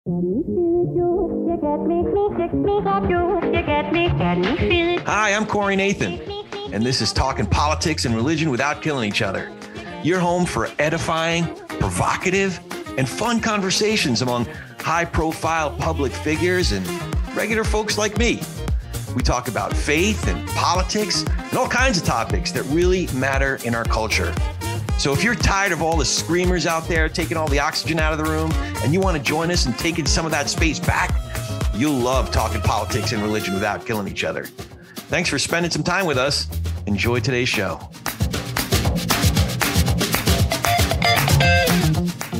Hi, I'm Corey Nathan, and this is Talking Politics and Religion Without Killing Each Other. Your home for edifying, provocative, and fun conversations among high-profile public figures and regular folks like me. We talk about faith and politics and all kinds of topics that really matter in our culture. So if you're tired of all the screamers out there taking all the oxygen out of the room and you want to join us in taking some of that space back, you'll love talking politics and religion without killing each other. Thanks for spending some time with us. Enjoy today's show.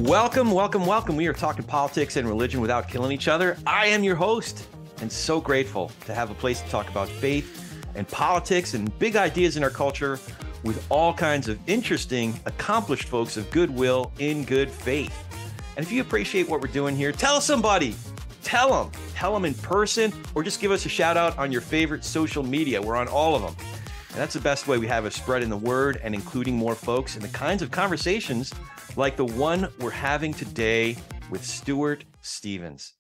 Welcome, welcome, welcome. We are talking politics and religion without killing each other. I am your host and so grateful to have a place to talk about faith and politics and big ideas in our culture with all kinds of interesting, accomplished folks of goodwill in good faith. And if you appreciate what we're doing here, tell somebody, tell them in person, or just give us a shout out on your favorite social media. We're on all of them. And that's the best way we have of spreading the word and including more folks in the kinds of conversations like the one we're having today with Stuart Stevens.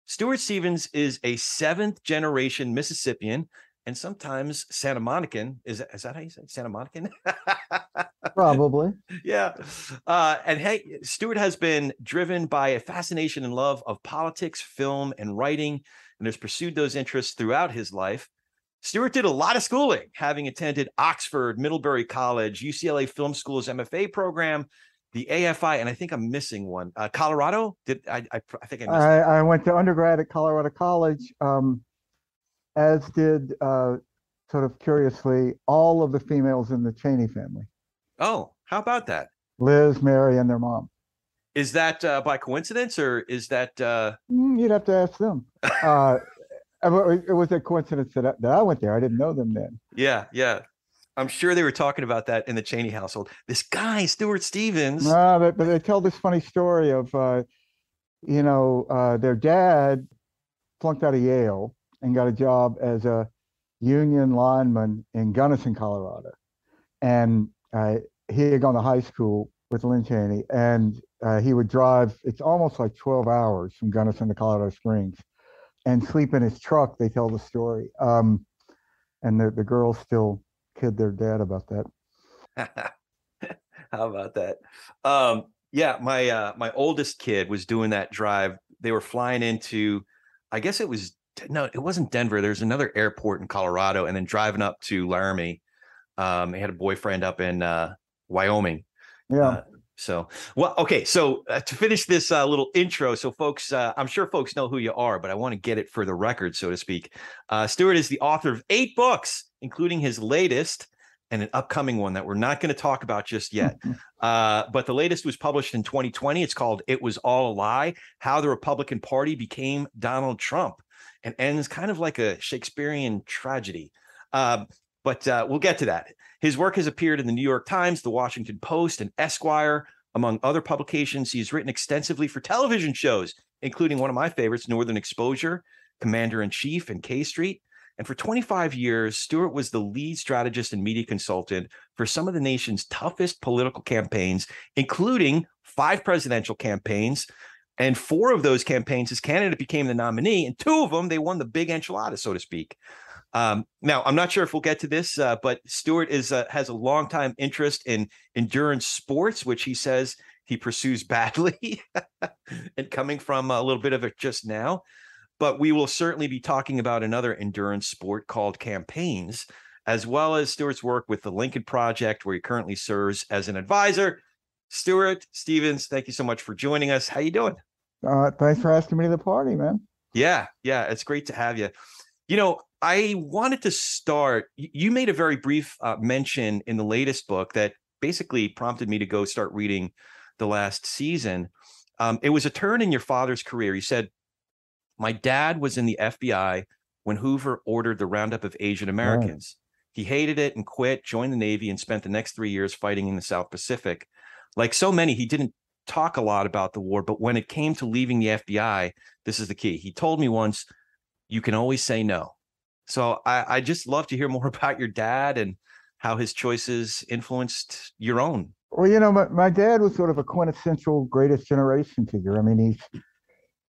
Stuart Stevens is a seventh generation Mississippian and sometimes Santa Monican. Is that how you say it? Santa Monican? Probably. Yeah. And hey, Stuart has been driven by a fascination and love of politics, film, and writing, and has pursued those interests throughout his life. Stuart did a lot of schooling, having attended Oxford, Middlebury College, UCLA Film School's MFA program, the AFI, and I think I'm missing one. Colorado? I think I missed I went to undergrad at Colorado College, as did, sort of curiously, all of the females in the Cheney family. Oh, how about that? Liz, Mary, and their mom. Is that by coincidence, or is that... You'd have to ask them. It was a coincidence that I went there. I didn't know them then. Yeah. I'm sure they were talking about that in the Cheney household. This guy, Stuart Stevens. But they tell this funny story of, their dad flunked out of Yale and got a job as a union lineman in Gunnison, Colorado. And he had gone to high school with Lynn Cheney, and he would drive, it's almost like 12 hours from Gunnison to Colorado Springs, and sleep in his truck, they tell the story. And the girls still kid their dad about that. How about that? Yeah, my oldest kid was doing that drive. They were flying into, I guess it wasn't Denver. There's another airport in Colorado, and then driving up to Laramie. He had a boyfriend up in Wyoming. Yeah. So to finish this little intro, so folks, I'm sure folks know who you are, but I want to get it for the record, so to speak. Stuart is the author of 8 books, including his latest and an upcoming one that we're not going to talk about just yet. But the latest was published in 2020. It's called It Was All a Lie: How the Republican Party Became Donald Trump, and ends kind of like a Shakespearean tragedy. But we'll get to that. His work has appeared in the New York Times, the Washington Post and Esquire, among other publications. He's written extensively for television shows, including one of my favorites, Northern Exposure, Commander-in-Chief, and K Street. And for 25 years, Stuart was the lead strategist and media consultant for some of the nation's toughest political campaigns, including 5 presidential campaigns. And 4 of those campaigns, his candidate became the nominee, and 2 of them, they won the big enchilada, so to speak. Now, I'm not sure if we'll get to this, but Stuart has a longtime interest in endurance sports, which he says he pursues badly and coming from a little bit of it just now. But we will certainly be talking about another endurance sport called campaigns, as well as Stuart's work with the Lincoln Project, where he currently serves as an advisor. Stuart Stevens, thank you so much for joining us. How you doing? Thanks for asking me to the party, man. Yeah, it's great to have you. I wanted to start, you made a very brief mention in the latest book that basically prompted me to go start reading the last season. It was a turn in your father's career. You said, my dad was in the FBI when Hoover ordered the roundup of Asian Americans. Right. He hated it and quit, joined the Navy, and spent the next 3 years fighting in the South Pacific. Like so many, he didn't talk a lot about the war, but when it came to leaving the FBI, this is the key. He told me once, you can always say no. So I just love to hear more about your dad and how his choices influenced your own. Well, my dad was sort of a quintessential greatest generation figure. I mean,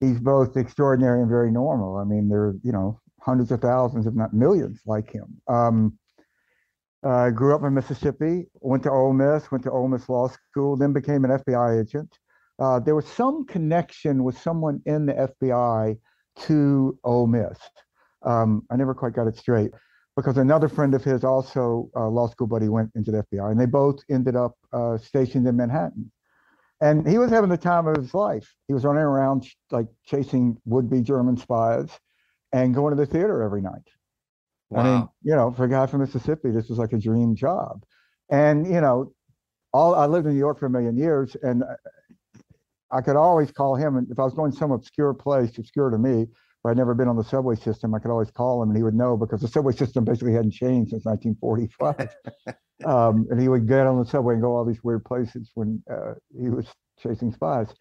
he's both extraordinary and very normal. I mean, there are, hundreds of thousands, if not millions, like him. Grew up in Mississippi, went to Ole Miss Law School, then became an FBI agent. There was some connection with someone in the FBI to Ole Miss. I never quite got it straight because another friend of his, also a law school buddy, went into the FBI, and they both ended up stationed in Manhattan. And he was having the time of his life. He was running around like chasing would-be German spies and going to the theater every night. Wow. I mean, for a guy from Mississippi, this was like a dream job. And, I lived in New York for a million years, and I could always call him. And if I was going some obscure place, obscure to me, where I'd never been on the subway system, I could always call him and he would know because the subway system basically hadn't changed since 1945. And he would get on the subway and go all these weird places when he was chasing spies.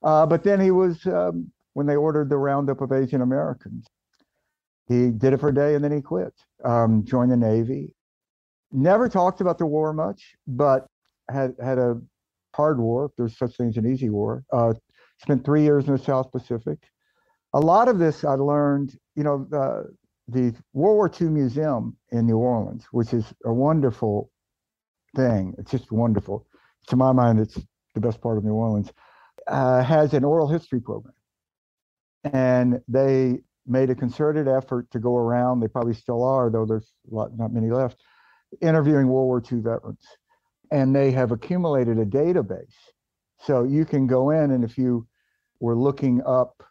But then he was, when they ordered the roundup of Asian Americans, he did it for a day and then he quit, joined the Navy. Never talked about the war much, but had a hard war, if there's such thing as an easy war. Spent 3 years in the South Pacific. A lot of this I learned, the World War II Museum in New Orleans, which is a wonderful thing. It's just wonderful. To my mind, it's the best part of New Orleans. Has an oral history program. And they made a concerted effort to go around, they probably still are, though there's not many left, interviewing World War II veterans. And they have accumulated a database. So you can go in, and if you were looking up,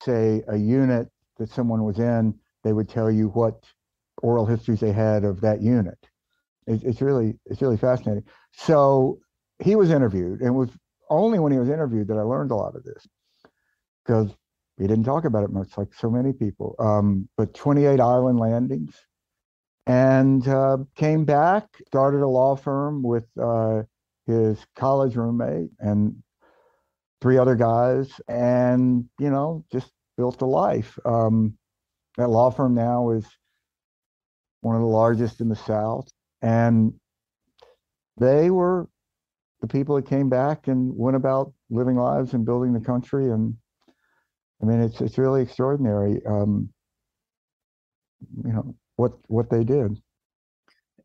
say, a unit that someone was in, they would tell you what oral histories they had of that unit. It's really fascinating. So he was interviewed, and it was only when he was interviewed that I learned a lot of this, because he didn't talk about it much, like so many people. But 28 island landings, and came back, started a law firm with his college roommate and 3 other guys, and just built a life. That law firm now is one of the largest in the South, and they were the people that came back and went about living lives and building the country. And I mean, it's really extraordinary, what they did.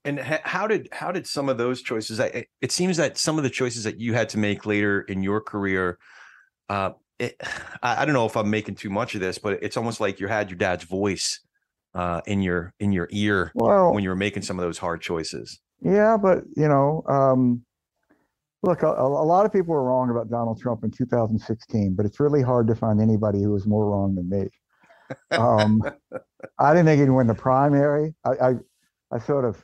And how did some of those choices? It seems that some of the choices that you had to make later in your career, I don't know if I'm making too much of this, but it's almost like you had your dad's voice in your ear when you were making some of those hard choices. Yeah, but look, a lot of people were wrong about Donald Trump in 2016, but it's really hard to find anybody who was more wrong than me. I didn't think he'd win the primary. I sort of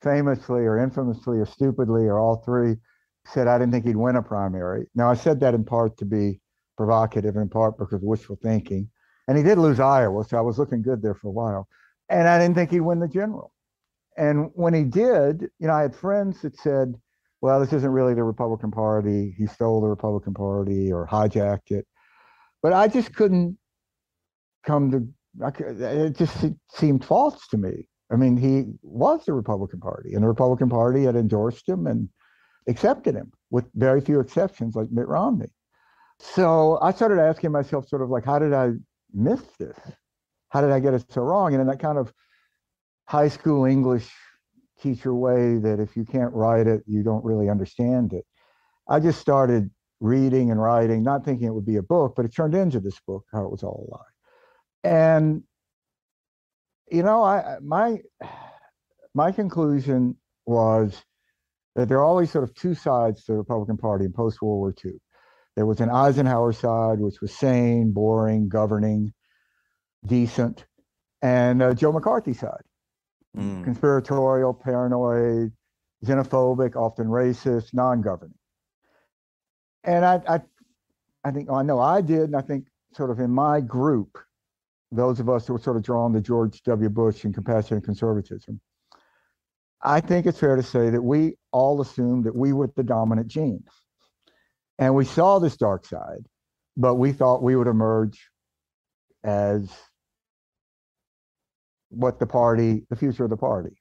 famously or infamously or stupidly or all three said I didn't think he'd win a primary. Now, I said that in part to be provocative, in part because of wishful thinking. And he did lose Iowa, so I was looking good there for a while. And I didn't think he'd win the general. And when he did, I had friends that said, well, this isn't really the Republican Party. He stole the Republican Party or hijacked it. But I just couldn't it just seemed false to me. I mean, he was the Republican Party, and the Republican Party had endorsed him and accepted him with very few exceptions, like Mitt Romney. So I started asking myself sort of like, how did I miss this? How did I get it so wrong? And in that kind of high school English teacher way that if you can't write it, you don't really understand it, I just started reading and writing, not thinking it would be a book, but it turned into this book, How It Was All a Lie. And my conclusion was that there are always sort of two sides to the Republican Party in post-World War II. There was an Eisenhower side, which was sane, boring, governing, decent, and Joe McCarthy side, conspiratorial, paranoid, xenophobic, often racist, non-governing. And I think, I know I did, and I think sort of in my group, those of us who were sort of drawn to George W. Bush and compassionate conservatism, I think it's fair to say that we all assumed that we were the dominant genes. And we saw this dark side, but we thought we would emerge as the future of the party,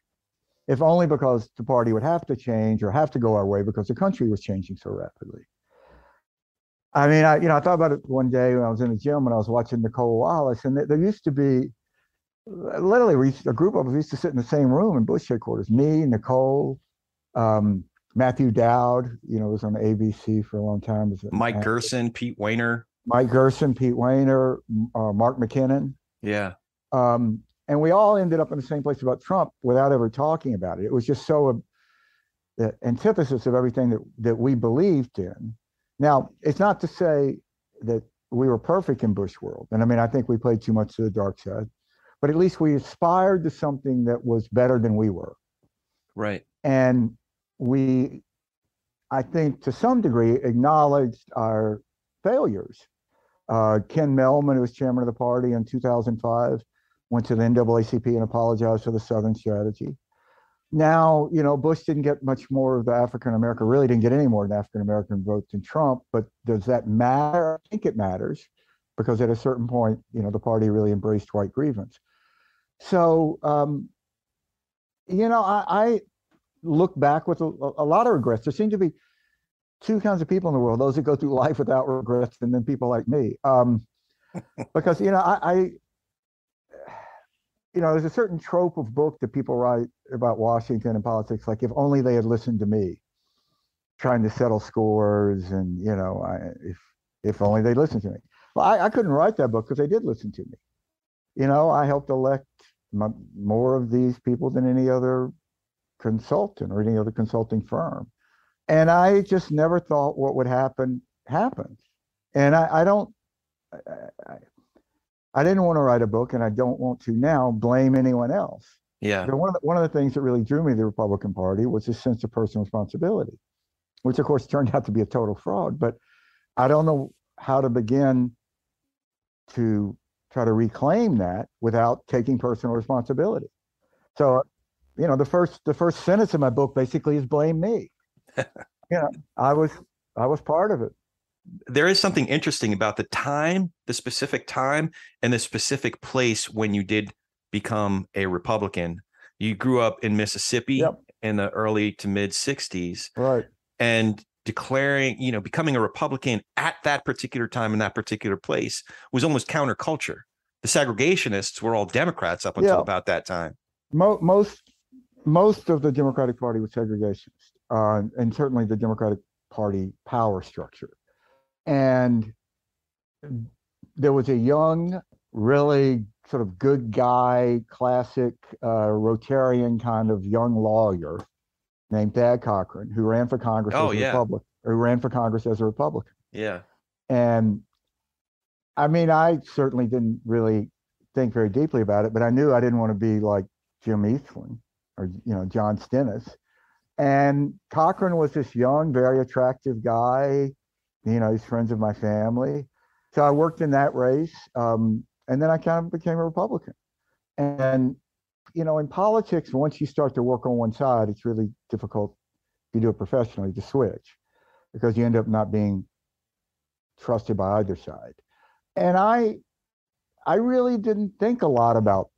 if only because the party would have to change or have to go our way because the country was changing so rapidly. I mean, I thought about it one day when I was in the gym and I was watching Nicole Wallace, and there used to be literally a group of us used to sit in the same room in Bush headquarters. Me, Nicole, um, Matthew Dowd, was on ABC for a long time. Mike Gerson, Pete Wayner. Mike Gerson, Pete Wayner, Mark McKinnon. Yeah. And we all ended up in the same place about Trump without ever talking about it. It was just so the antithesis of everything that we believed in. Now, it's not to say that we were perfect in Bush world. And I mean, I think we played too much to the dark side, but at least we aspired to something that was better than we were. Right. And we, I think to some degree, acknowledged our failures. Ken Mehlman, who was chairman of the party in 2005, went to the NAACP and apologized for the Southern strategy. Now, Bush didn't get much more of the African American, really didn't get any more of the African American vote than Trump. But does that matter? I think it matters, because at a certain point, the party really embraced white grievance. So, I look back with a lot of regrets. There seem to be two kinds of people in the world: those that go through life without regrets, and then people like me. Because there's a certain trope of book that people write about Washington and politics, like if only they had listened to me, trying to settle scores, and if only they'd listened to me. Well, I couldn't write that book because they did listen to me. I helped elect more of these people than any other consultant or any other consulting firm, and I just never thought what would happen happened. And I didn't want to write a book, and I don't want to now blame anyone else. Yeah. So one of the things that really drew me to the Republican Party was this sense of personal responsibility, which of course turned out to be a total fraud. But I don't know how to begin to try to reclaim that without taking personal responsibility. So, the first sentence of my book basically is blame me. I was part of it. There is something interesting about the specific time and the specific place when you did become a Republican. You grew up in Mississippi. Yep. In the early to mid 60s. Right. And becoming a Republican at that particular time in that particular place was almost counterculture. The segregationists were all Democrats up until about that time. Most of the Democratic Party was segregationist, and certainly the Democratic Party power structure. And there was a young, really sort of good guy, classic Rotarian kind of young lawyer named Thad Cochran, who ran for Congress as a Republican, who ran for Congress as a Republican. Yeah. And I mean, I certainly didn't really think very deeply about it, but I knew I didn't want to be like Jim Eastland or, John Stennis. And Cochran was this young, very attractive guy. He's friends of my family. So I worked in that race. And then I kind of became a Republican. And, in politics, once you start to work on one side, it's really difficult, if you do it professionally, to switch, because you end up not being trusted by either side. And I really didn't think a lot about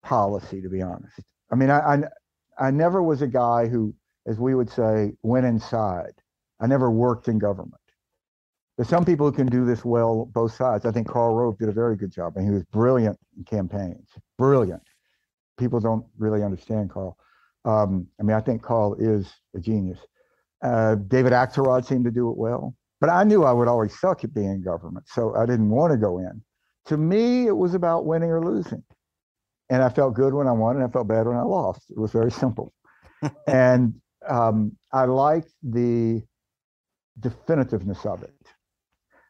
policy, to be honest. I mean, I never was a guy who, as we would say, went inside. I never worked in government. There's some people who can do this well, both sides. I think Karl Rove did a very good job, and he was brilliant in campaigns. Brilliant. People don't really understand Karl. I think Karl is a genius. David Axelrod seemed to do it well, but I knew I would always suck at being in government, so I didn't want to go in. To me, it was about winning or losing. And I felt good when I won, and I felt bad when I lost. It was very simple. And I liked the definitiveness of it.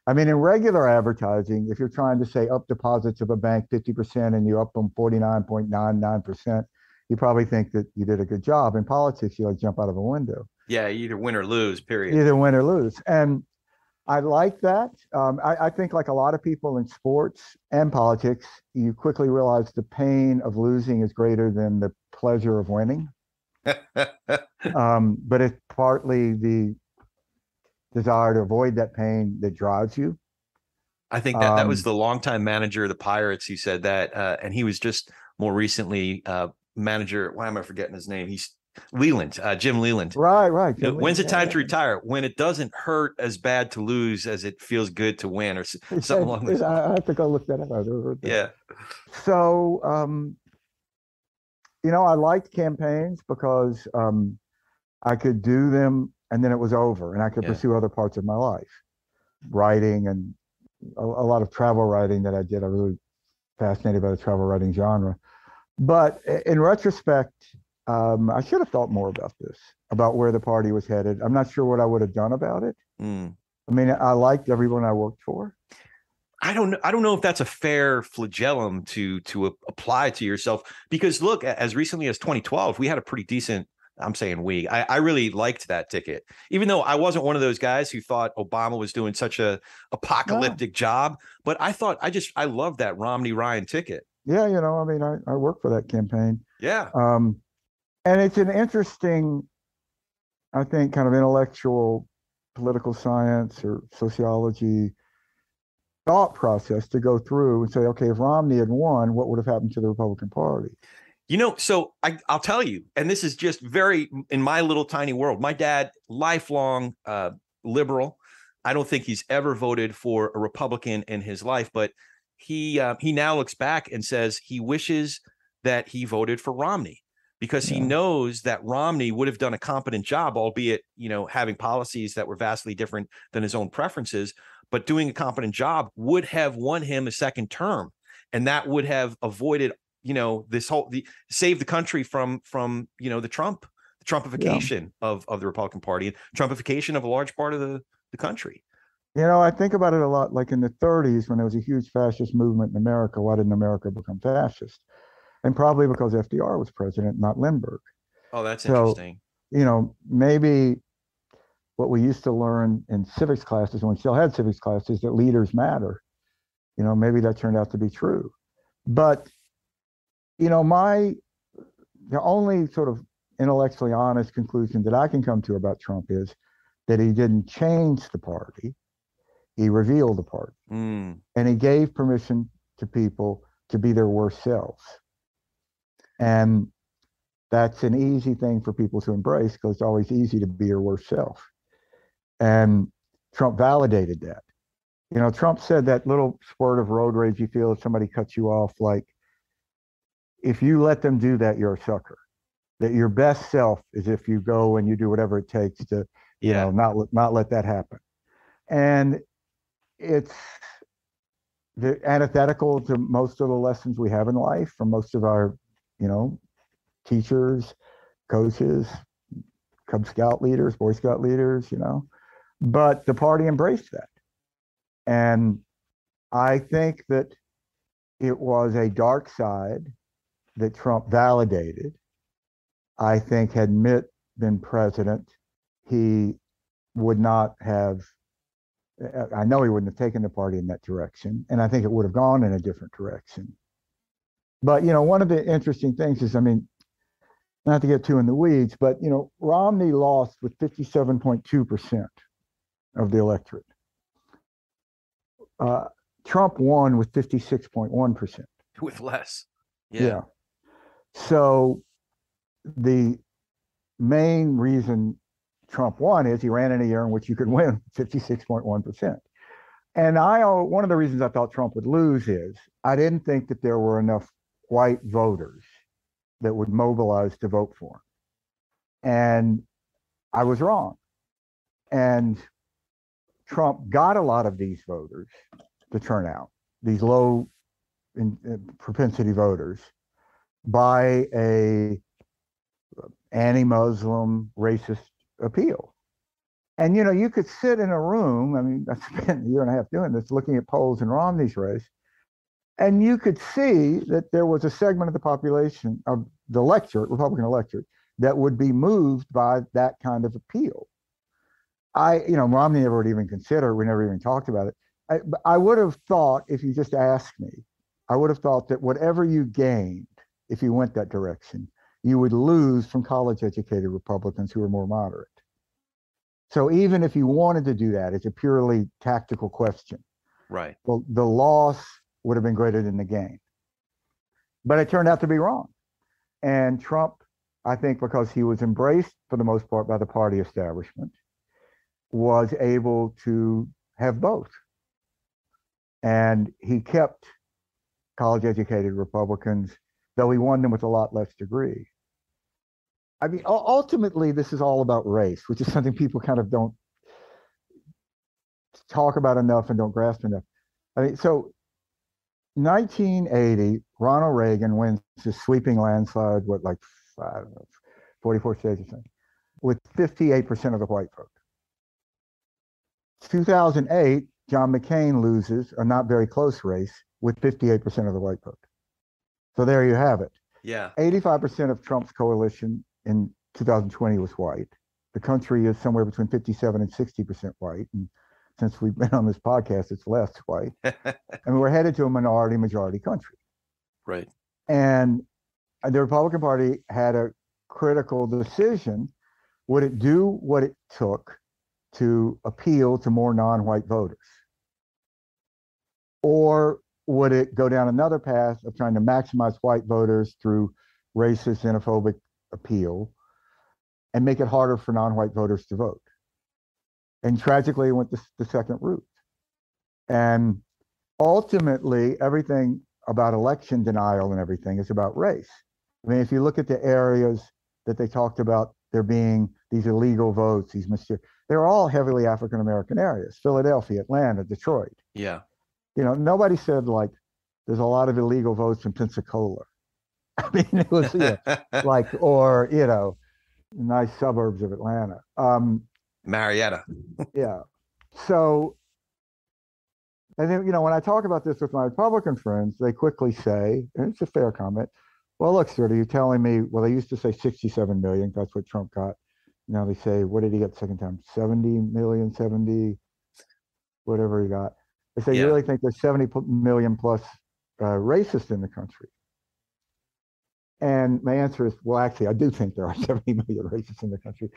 I mean, in regular advertising, if you're trying to say up deposits of a bank 50% and you up them 49.99%, you probably think that you did a good job. In politics, you like jump out of a window. Yeah, you either win or lose, period. Either win or lose. And I like that. I think like a lot of people in sports and politics, you quickly realize the pain of losing is greater than the pleasure of winning. But it's partly the desire to avoid that pain that drives you. I think that was the longtime manager of the Pirates. He said that, and he was just more recently manager. Why am I forgetting his name? He's Leland, Jim Leland. Right. When's it time to retire? When it doesn't hurt as bad to lose as it feels good to win, or something along those lines. I have to go look that up. I've never heard that. Yeah. So, I liked campaigns because I could do them and then it was over, and I could pursue other parts of my life, writing and a lot of travel writing that I did. I was really fascinated by the travel writing genre. But in retrospect, I should have thought more about this, about where the party was headed. I'm not sure what I would have done about it. I mean, I liked everyone I worked for. I don't know if that's a fair flagellum to apply to yourself, because look, as recently as 2012, we had a pretty decent, I'm saying I really liked that ticket, even though I wasn't one of those guys who thought Obama was doing such a apocalyptic job. But I love that Romney-Ryan ticket. Yeah, I mean, I worked for that campaign. Yeah. And it's an interesting, I think, kind of intellectual political science or sociology thought process to go through and say, okay, if Romney had won, what would have happened to the Republican Party? So I'll tell you, and this is just very in my little tiny world. My dad, lifelong liberal. I don't think he's ever voted for a Republican in his life, but he now looks back and says he wishes that he voted for Romney, because he knows that Romney would have done a competent job, albeit, having policies that were vastly different than his own preferences, but doing a competent job would have won him a second term. And that would have avoided, save the country from the Trumpification of the Republican Party, and Trumpification of a large part of the country. I think about it a lot, like in the 30s when there was a huge fascist movement in America. Why didn't America become fascist? And probably because FDR was president, not Lindbergh. Oh, that's interesting. Maybe what we used to learn in civics classes, when we still had civics classes, that leaders matter. Maybe that turned out to be true. But, the only sort of intellectually honest conclusion that I can come to about Trump is that he didn't change the party. He revealed the party. And he gave permission to people to be their worst selves. And that's an easy thing for people to embrace, because it's always easy to be your worst self. And Trump validated that. Trump said that little spurt of road rage you feel if somebody cuts you off, like, if you let them do that, you're a sucker. That your best self is if you go and you do whatever it takes to, not let that happen. And it's antithetical to most of the lessons we have in life from most of our teachers, coaches, Cub Scout leaders, Boy Scout leaders, but the party embraced that. And I think that it was a dark side that Trump validated. I think had Mitt been president, he would not have, I know he wouldn't have taken the party in that direction, and I think it would have gone in a different direction. But, one of the interesting things is, not to get too in the weeds, but, Romney lost with 57.2% of the electorate. Trump won with 56.1%. With less. Yeah. So the main reason Trump won is he ran in a year in which you could win 56.1%. And one of the reasons I thought Trump would lose is I didn't think that there were enough white voters that would mobilize to vote for him. And I was wrong. And Trump got a lot of these voters to turn out, these low propensity voters, by a anti-Muslim racist appeal. And, you could sit in a room, I spent a year and a half doing this, looking at polls in Romney's race, and you could see that there was a segment of the population, of the Republican electorate, that would be moved by that kind of appeal. Romney never would even consider, we never even talked about it. I would have thought, if you just asked me, I would have thought that whatever you gained, if you went that direction, you would lose from college-educated Republicans who are more moderate. So even if you wanted to do that, it's a purely tactical question. Right. Well, the loss would have been greater than the gain. But it turned out to be wrong. And Trump I think because he was embraced for the most part by the party establishment, was able to have both. And he kept college-educated Republicans, though he won them with a lot less degree. I mean, ultimately, this is all about race, which is something people kind of don't talk about enough and don't grasp enough. I mean, so 1980, Ronald Reagan wins this sweeping landslide, what, like, I don't know, 44 states or something, with 58% of the white vote. 2008, John McCain loses a not very close race with 58% of the white vote. So there you have it. Yeah. 85% of Trump's coalition in 2020 was white. The country is somewhere between 57 and 60% white. And since we've been on this podcast, it's less white. And we're headed to a majority country. Right. And the Republican Party had a critical decision. Would it do what it took to appeal to more non-white voters? Or would it go down another path of trying to maximize white voters through racist, xenophobic appeal and make it harder for non-white voters to vote? And tragically, it went the second route. And ultimately, everything about election denial and everything is about race. I mean, if you look at the areas that they talked about there being these illegal votes, they're all heavily African-American areas: Philadelphia, Atlanta, Detroit. Yeah. You know, nobody said, like, there's a lot of illegal votes in Pensacola. I mean, it was, like, or, nice suburbs of Atlanta. Marietta. Yeah. So, and then, when I talk about this with my Republican friends, they quickly say, and it's a fair comment, well, look, sir, are you telling me, well, they used to say 67 million, that's what Trump got. Now they say, what did he get the second time? 70 million, 70, whatever he got. They say, you really think there's 70 million plus racists in the country? And my answer is, well, actually, I do think there are 70 million racists in the country,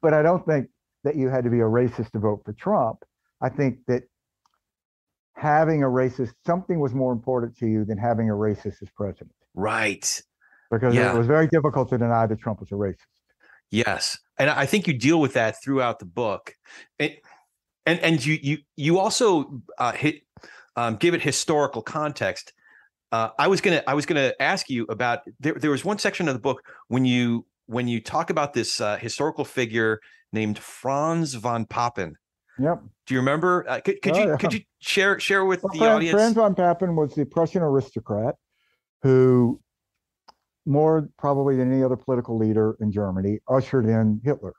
but I don't think that you had to be a racist to vote for Trump. I think that having a racist, something was more important to you than having a racist as president. Right. Because it was very difficult to deny that Trump was a racist. Yes. And I think you deal with that throughout the book. And you also give it historical context. I was gonna ask you about there was one section of the book when you talk about this historical figure named Franz von Papen. Yep. Do you remember? Could you share with the audience? Franz von Papen was the Prussian aristocrat who, more probably than any other political leader in Germany, ushered in Hitler.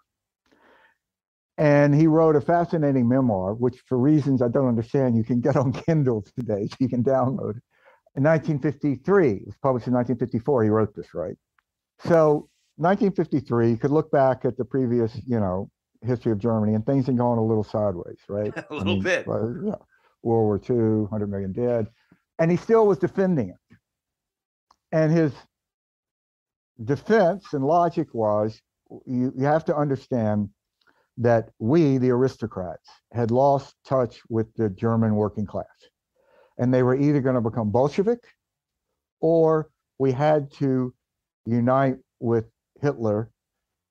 And he wrote a fascinating memoir, which, for reasons I don't understand, you can get on Kindle today, so you can download it. In 1953, it was published in 1954, he wrote this, right? So 1953, you could look back at the previous, history of Germany, and things had gone a little sideways, right? A little bit. Yeah. World War II, 100 million dead. And he still was defending it. And his defense and logic was, you have to understand that we, the aristocrats, had lost touch with the German working class. And they were either going to become Bolshevik, or we had to unite with Hitler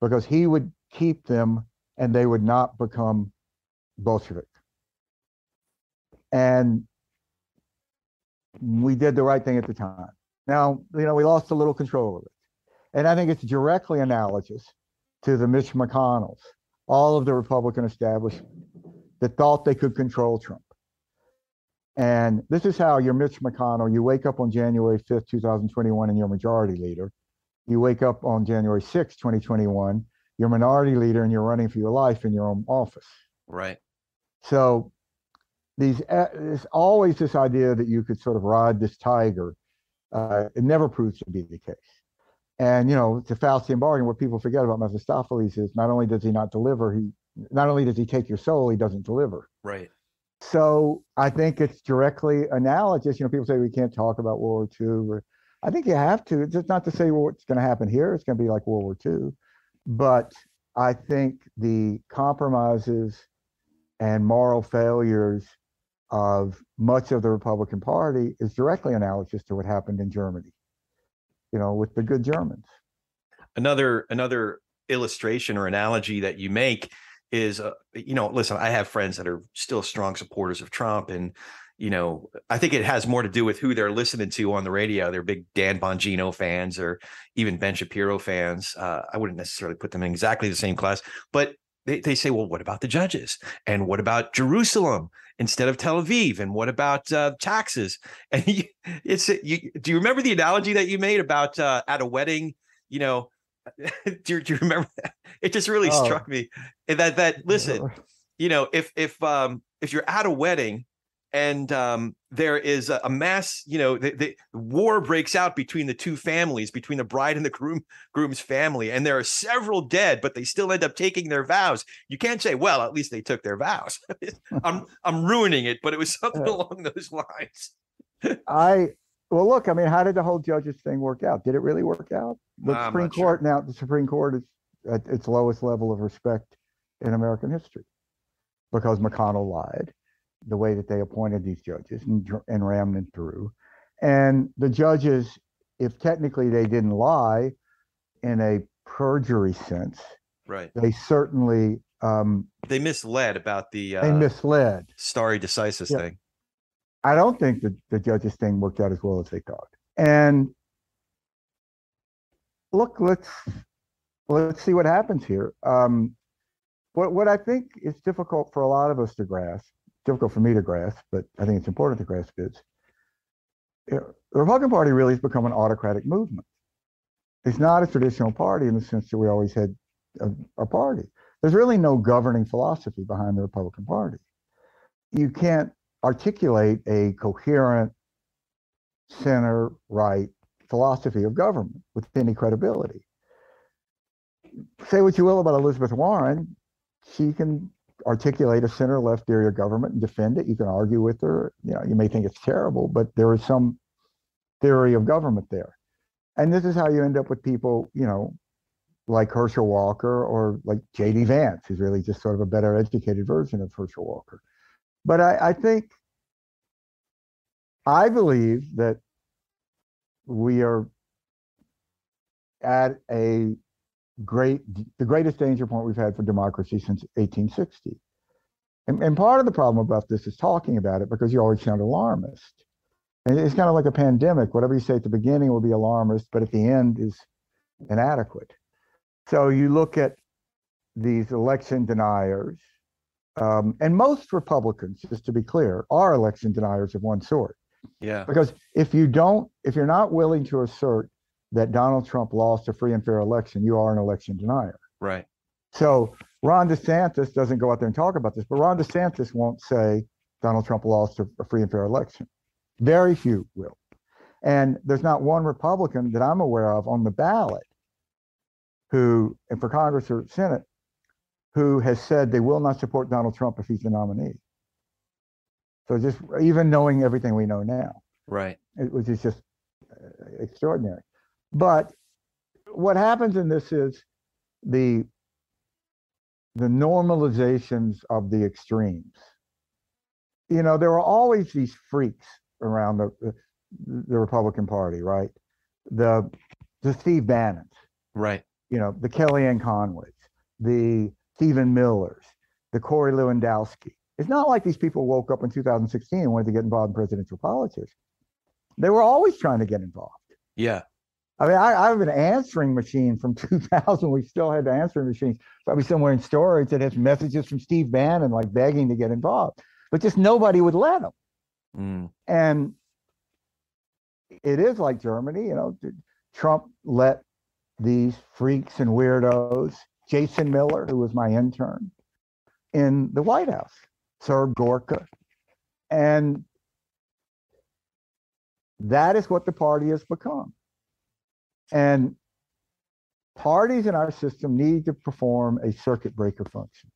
because he would keep them and they would not become Bolshevik. And we did the right thing at the time. Now, we lost a little control of it. And I think it's directly analogous to the Mitch McConnells, all of the Republican establishment that thought they could control Trump. And this is how you're Mitch McConnell. You wake up on January 5th, 2021, and you're majority leader. You wake up on January 6th, 2021, you're minority leader, and you're running for your life in your own office. Right. So there's always this idea that you could sort of ride this tiger. It never proves to be the case. And, it's a Faustian bargain. What people forget about Mephistopheles is not only does he not deliver, not only does he take your soul, he doesn't deliver. Right. So I think it's directly analogous. People say we can't talk about World War II. I think you have to. It's just not to say what's going to happen here. It's going to be like World War II. But I think the compromises and moral failures of much of the Republican Party is directly analogous to what happened in Germany, with the good Germans. Another illustration or analogy that you make is, listen, I have friends that are still strong supporters of Trump, and I think it has more to do with who they're listening to on the radio. They're big Dan Bongino fans, or even Ben Shapiro fans. I wouldn't necessarily put them in exactly the same class, but they say, well, what about the judges? And what about Jerusalem instead of Tel Aviv? And what about taxes? And do you remember the analogy that you made about at a wedding? Do you remember that? It just really struck me that listen, if you're at a wedding and there is a mass, the war breaks out between the two families, between the bride and the groom's family, and there are several dead, but they still end up taking their vows. You can't say, well, at least they took their vows. I'm ruining it, but it was something along those lines. Well, look, I mean, how did the whole judges thing work out? Did it really work out? The Supreme Court, now the Supreme Court is at its lowest level of respect in American history because McConnell lied, the way that they appointed these judges and rammed them through. And the judges, if technically they didn't lie in a perjury sense, right? They certainly they misled about the they misled stare decisis thing. I don't think that the judges thing worked out as well as they thought. And look, let's see what happens here. What I think is difficult for a lot of us to grasp, difficult for me to grasp, but I think it's important to grasp is, the Republican Party really has become an autocratic movement. It's not a traditional party in the sense that we always had a party. There's really no governing philosophy behind the Republican Party. You can't articulate a coherent center-right philosophy of government with any credibility. Say what you will about Elizabeth Warren, she can articulate a center-left theory of government and defend it. You can argue with her. You may think it's terrible, but there is some theory of government there. And this is how you end up with people, like Herschel Walker or like J.D. Vance, who's really just sort of a better educated version of Herschel Walker. But I believe that we are at the greatest danger point we've had for democracy since 1860. And part of the problem about this is talking about it, because you always sound alarmist. And it's kind of like a pandemic. Whatever you say at the beginning will be alarmist, but at the end is inadequate. So you look at these election deniers, and most Republicans, just to be clear, are election deniers of one sort. Yeah. Because if you're not willing to assert that Donald Trump lost a free and fair election, you are an election denier. Right. So Ron DeSantis doesn't go out there and talk about this, but Ron DeSantis won't say Donald Trump lost a free and fair election. Very few will. And there's not one Republican that I'm aware of on the ballot who, and for Congress or Senate, who has said they will not support Donald Trump if he's the nominee. So just even knowing everything we know now, right, which is just extraordinary. But what happens in this is the normalizations of the extremes. There are always these freaks around the Republican Party, right? The Steve Bannons, right? The Kellyanne Conways, the Stephen Millers, the Corey Lewandowski. It's not like these people woke up in 2016 and wanted to get involved in presidential politics. They were always trying to get involved. Yeah. I mean, I have an answering machine from 2000. We still had the answering machines, probably somewhere in storage, that has messages from Steve Bannon, like begging to get involved. But just nobody would let them. Mm. And it is like Germany, Trump let these freaks and weirdos, Jason Miller, who was my intern, in the White House, Serb Gorka. And that is what the party has become. And parties in our system need to perform a circuit breaker function.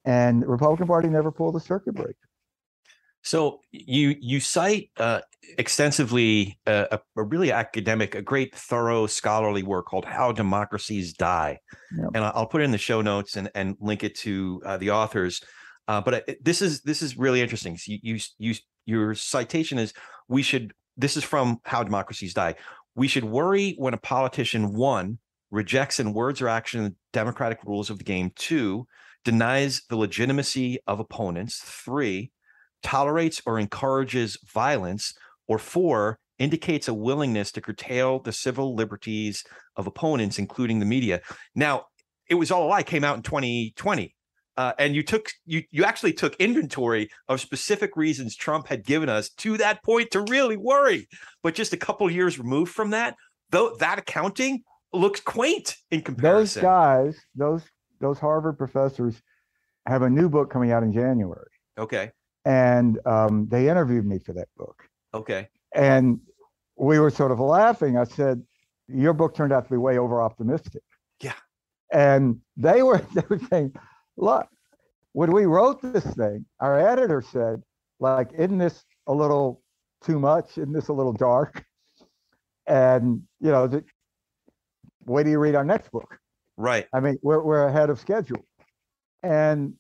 And the Republican Party never pulled a circuit breaker. So you cite extensively a really academic, a great thorough scholarly work called "How Democracies Die," yep. And I'll put it in the show notes and link it to the authors. But this is really interesting. So your citation is this is from "How Democracies Die." We should worry when a politician, one, rejects in words or action the democratic rules of the game. 2, denies the legitimacy of opponents. 3, tolerates or encourages violence. Or 4, indicates a willingness to curtail the civil liberties of opponents, including the media. Now, It Was All a Lie came out in 2020. And you actually took inventory of specific reasons Trump had given us to that point to really worry. But just a couple of years removed from that, though, that accounting looks quaint in comparison. Those guys, those Harvard professors, have a new book coming out in January. Okay. And they interviewed me for that book. Okay. And we were sort of laughing. I said, "Your book turned out to be way over optimistic." Yeah. And they were saying, "Look, when we wrote this thing, our editor said, like, isn't this a little too much? Isn't this a little dark? And, wait till you read our next book." Right. I mean, we're ahead of schedule. And,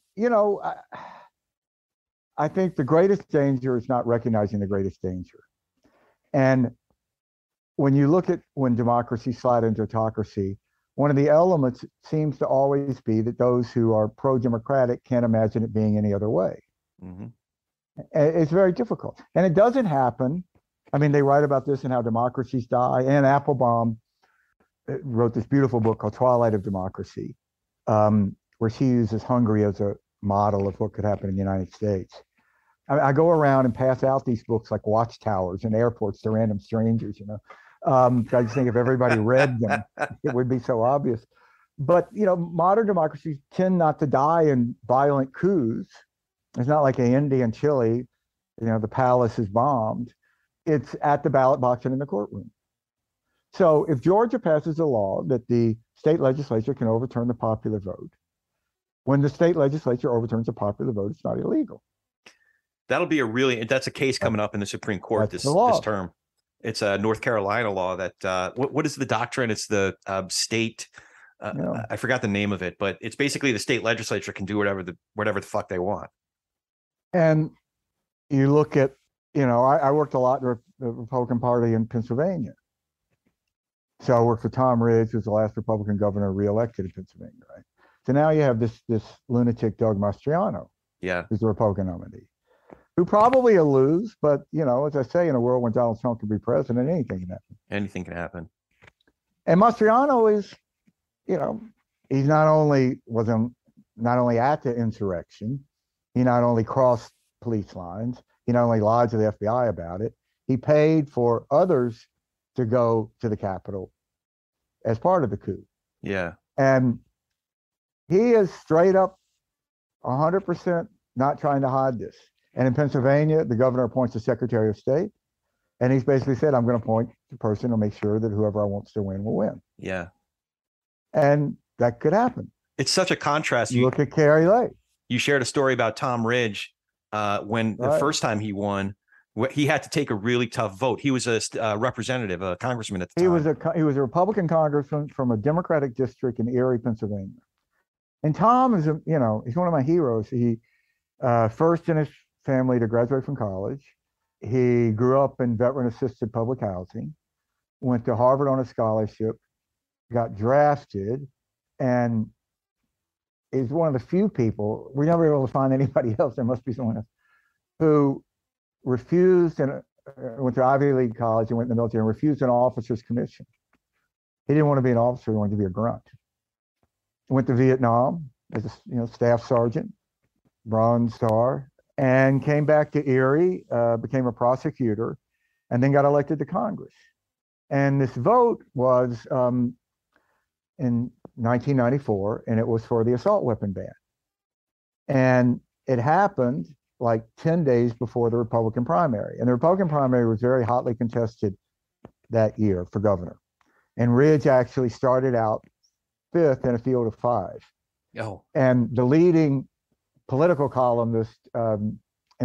I think the greatest danger is not recognizing the greatest danger. And when you look at when democracy slide into autocracy, one of the elements seems to always be that those who are pro-democratic can't imagine it being any other way. Mm-hmm. It's very difficult. And it doesn't happen. I mean, they write about this in How Democracies Die. Anne Applebaum wrote this beautiful book called Twilight of Democracy, where she uses Hungary as a model of what could happen in the United States. I go around and pass out these books like watchtowers and airports to random strangers, I just think if everybody read them, it would be so obvious. But, modern democracies tend not to die in violent coups. It's not like India and Chile, the palace is bombed. It's at the ballot box and in the courtroom. So if Georgia passes a law that the state legislature can overturn the popular vote, when the state legislature overturns a popular vote, it's not illegal. That's a case coming up in the Supreme Court this term. It's a North Carolina law that, what is the doctrine? It's the state, I forgot the name of it, but it's basically the state legislature can do whatever the fuck they want. And you look at, I worked a lot in the Republican Party in Pennsylvania. So I worked for Tom Ridge, who's the last Republican governor reelected in Pennsylvania, right? So now you have this lunatic Doug Mastriano, who's the Republican nominee, who probably will lose, but as I say, in a world when Donald Trump can be president, anything can happen. Anything can happen. And Mastriano is, he's not only at the insurrection, he not only crossed police lines, he not only lied to the FBI about it, he paid for others to go to the Capitol as part of the coup. Yeah. And he is straight up 100% not trying to hide this. And in Pennsylvania, the governor appoints a Secretary of State. And he's basically said, I'm going to appoint the person to make sure that whoever I want to win will win. Yeah. And that could happen. It's such a contrast. You look at Kerry Lake. You shared a story about Tom Ridge when the first time he won, he had to take a really tough vote. He was a representative, a congressman at the time. He was a Republican congressman from a Democratic district in Erie, Pennsylvania. And Tom is, he's one of my heroes. He first in his family to graduate from college. He grew up in veteran-assisted public housing, went to Harvard on a scholarship, got drafted, and is one of the few people, we never were able to find anybody else, there must be someone else, who refused and went to Ivy League college and went in the military and refused an officer's commission. He didn't want to be an officer, he wanted to be a grunt. He went to Vietnam as a staff sergeant, Bronze Star, and came back to Erie, became a prosecutor, and then got elected to Congress. And this vote was in 1994, and it was for the assault weapon ban. And it happened like 10 days before the Republican primary. And the Republican primary was very hotly contested that year for governor. And Ridge actually started out 5th in a field of 5. Oh. And the leading political columnist in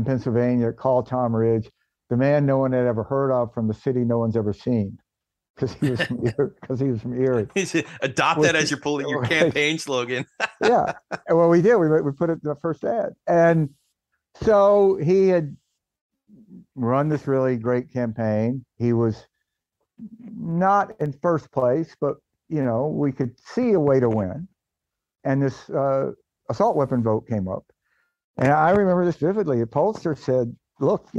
Pennsylvania called Tom Ridge the man no one had ever heard of from the city no one's ever seen, because he was from Erie. Adopt that as your campaign slogan. Yeah. Well, we did. We put it in the first ad. And so he had run this really great campaign. He was not in first place, but we could see a way to win. And this assault weapon vote came up. And I remember this vividly. A pollster said, look,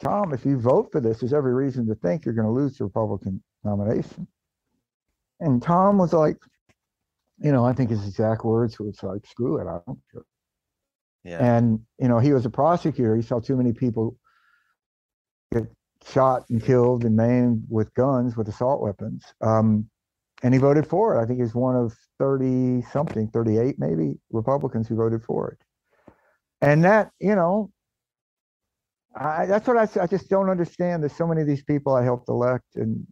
Tom, if you vote for this, there's every reason to think you're going to lose the Republican nomination. And Tom was like, I think his exact words was like, screw it, I don't care. Yeah. And, he was a prosecutor. He saw too many people get shot and killed and maimed with guns, with assault weapons. And he voted for it. I think he's one of 30 something, 38 maybe, Republicans who voted for it. And that, that's what I just don't understand. There's so many of these people I helped elect, and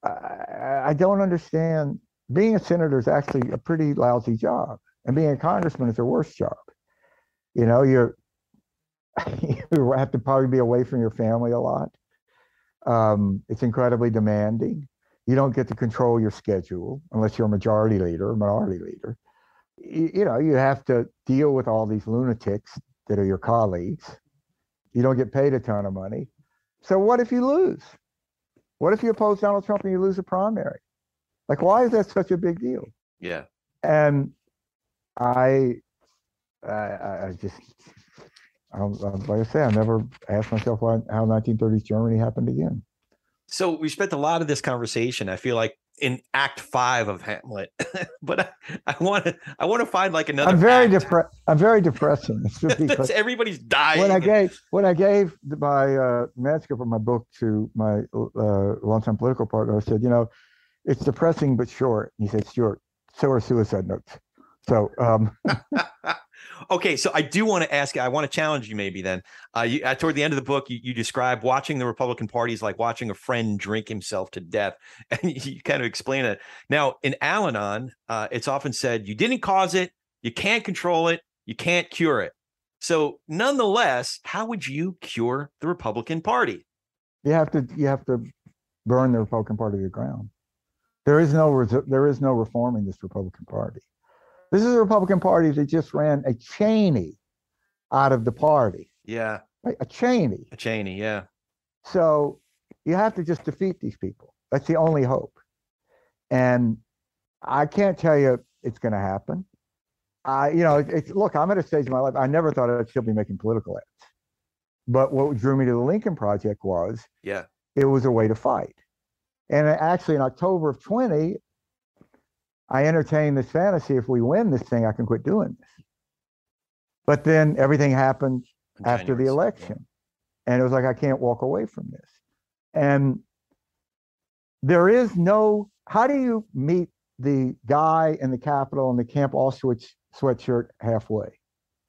I don't understand. Being a senator is actually a pretty lousy job, and being a congressman is a worse job. You have to probably be away from your family a lot. It's incredibly demanding. You don't get to control your schedule unless you're a majority leader or minority leader. You have to deal with all these lunatics that are your colleagues. You don't get paid a ton of money. So what if you lose? What if you oppose Donald Trump and you lose a primary? Like, why is that such a big deal? Yeah. And I just, like I say, I never asked myself how 1930s Germany happened again. So we spent a lot of this conversation, I feel like, in Act 5 of Hamlet, but I want to find like another. I'm very depressing. That's, everybody's dying. When I gave my manuscript of my book to my longtime political partner, I said, it's depressing but short. He said, Stuart, so are suicide notes. So okay, so I do want to ask you, I want to challenge you maybe then. Toward the end of the book, you describe watching the Republican Party is like watching a friend drink himself to death. And you kind of explain it. Now, in Al-Anon, it's often said, you didn't cause it, you can't control it, you can't cure it. So nonetheless, how would you cure the Republican Party? You have to burn the Republican Party to the ground. There is no reforming this Republican Party. This is a Republican Party that just ran a Cheney out of the party. Yeah. Right? A Cheney. Yeah. So you have to just defeat these people. That's the only hope. And I can't tell you it's going to happen. Look, I'm at a stage in my life, I never thought I'd still be making political ads. But what drew me to the Lincoln Project was, it was a way to fight. And actually in October of 20, I entertained this fantasy, if we win this thing, I can quit doing this. But then everything happened after the election. And it was like, I can't walk away from this. And there is no, how do you meet the guy in the Capitol in the Camp Auschwitz sweatshirt halfway?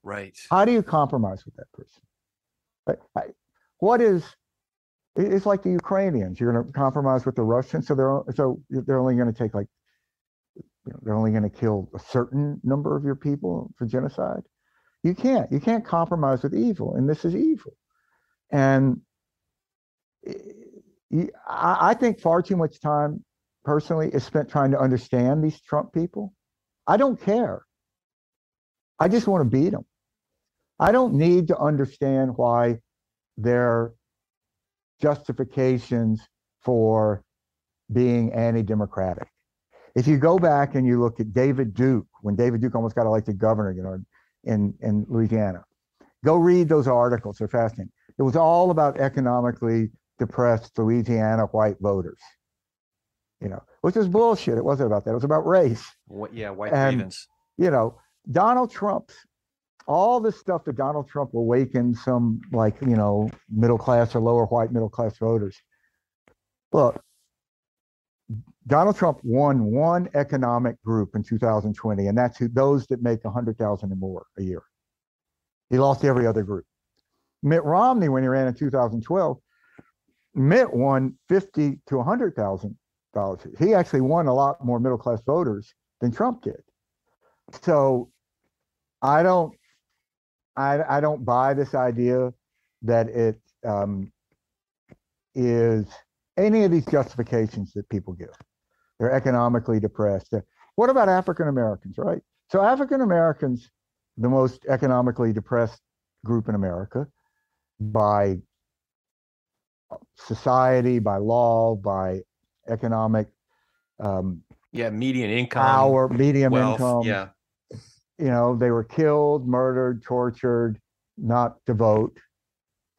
Right. How do you compromise with that person? It's like the Ukrainians. You're going to compromise with the Russians. So they're only going to take they're only going to kill a certain number of your people for genocide. You can't compromise with evil, and this is evil. And I think far too much time personally is spent trying to understand these Trump people. I don't care. I just want to beat them. I don't need to understand why their justifications for being anti-democratic. If you go back and you look at David Duke, when David Duke almost got elected governor, in Louisiana, go read those articles. They're fascinating. It was all about economically depressed Louisiana white voters, which was bullshit. It wasn't about that. It was about race. White grievance. Donald Trump's, all this stuff that Donald Trump awakened some middle class or lower white middle class voters. Look, Donald Trump won one economic group in 2020, and that's those that make 100,000 or more a year. He lost every other group. Mitt Romney, when he ran in 2012, Mitt won $50,000 to $100,000. He actually won a lot more middle class voters than Trump did. So I don't buy this idea that it is any of these justifications that people give. They're economically depressed. What about African Americans, right? So African Americans, the most economically depressed group in America by society, by law, by economic median income, power, medium wealth, income. yeah. You know, they were killed, murdered, tortured, not to vote.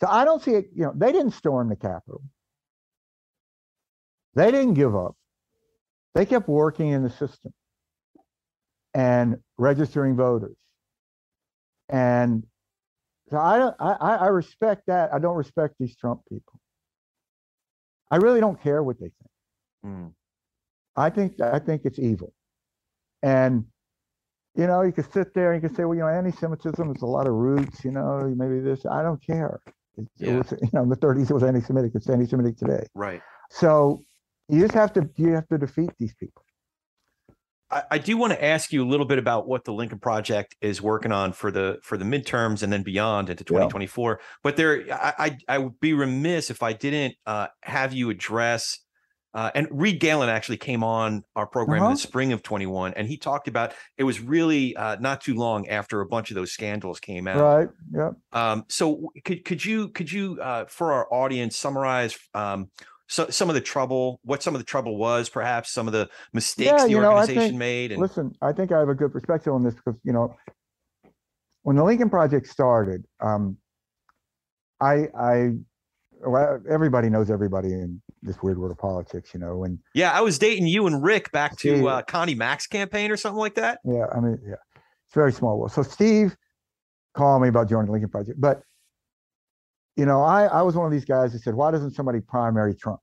So I don't see it, you know, they didn't storm the Capitol. They didn't give up. They kept working in the system and registering voters. And so I respect that. I don't respect these Trump people. I really don't care what they think. Mm. I think it's evil. And you know, you could sit there and you could say, well, you know, anti-Semitism is a lot of roots, you know, maybe this. I don't care. It was, you know, in the 30s it was anti-Semitic. It's anti-Semitic today. Right. So you just have to defeat these people. I do want to ask you a little bit about what the Lincoln Project is working on for the midterms and then beyond into 2024. Yeah. But I would be remiss if I didn't have you address. And Reed Galen actually came on our program in the spring of 21, and he talked about it was really not too long after a bunch of those scandals came out. Right. Yeah. So could you for our audience summarize some of the trouble, what some of the trouble was, perhaps some of the mistakes the organization made? And listen, I think I have a good perspective on this because, you know, when the Lincoln Project started, well, everybody knows everybody in this weird world of politics, you know. And yeah, I was dating you and Rick back to Connie Mack's campaign or something like that. Yeah, I mean, yeah, it's very small world. So Steve called me about joining the Lincoln Project, but you know, I was one of these guys that said, why doesn't somebody primary Trump?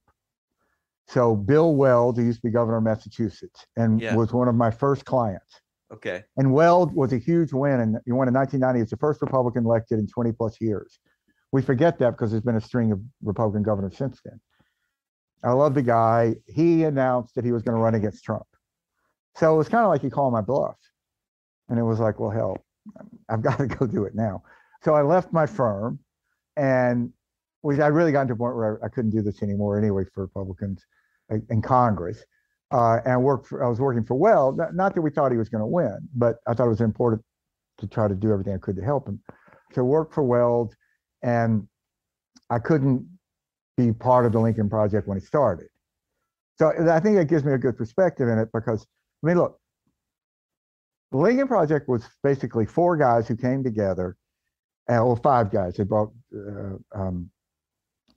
So Bill Weld, who used to be governor of Massachusetts, and was one of my first clients. Okay. And Weld was a huge win, and he won in 1990. He was the first Republican elected in 20 plus years. We forget that because there's been a string of Republican governors since then. I love the guy. He announced that he was going to run against Trump. So it was kind of like he called my bluff. And it was like, well, hell, I've got to go do it now. So I left my firm, and I really got to a point where I couldn't do this anymore anyway for Republicans in Congress. And I was working for Weld, not that we thought he was going to win, but I thought it was important to try to do everything I could to help him. So work for Weld, and I couldn't be part of the Lincoln Project when it started. So I think that gives me a good perspective in it because, I mean, look, the Lincoln Project was basically 4 guys who came together, or 5 guys. They brought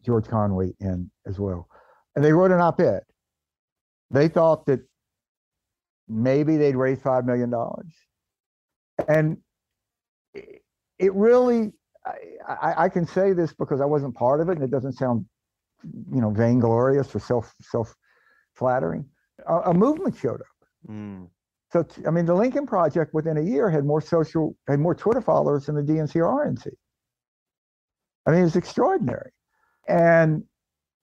George Conway in as well. And they wrote an op-ed. They thought that maybe they'd raise $5 million. And it really, I can say this because I wasn't part of it, and it doesn't sound, you know, vainglorious or self-flattering. A movement showed up. Mm. So, I mean, the Lincoln Project within a year had more Twitter followers than the DNC or RNC. I mean, it's extraordinary. And,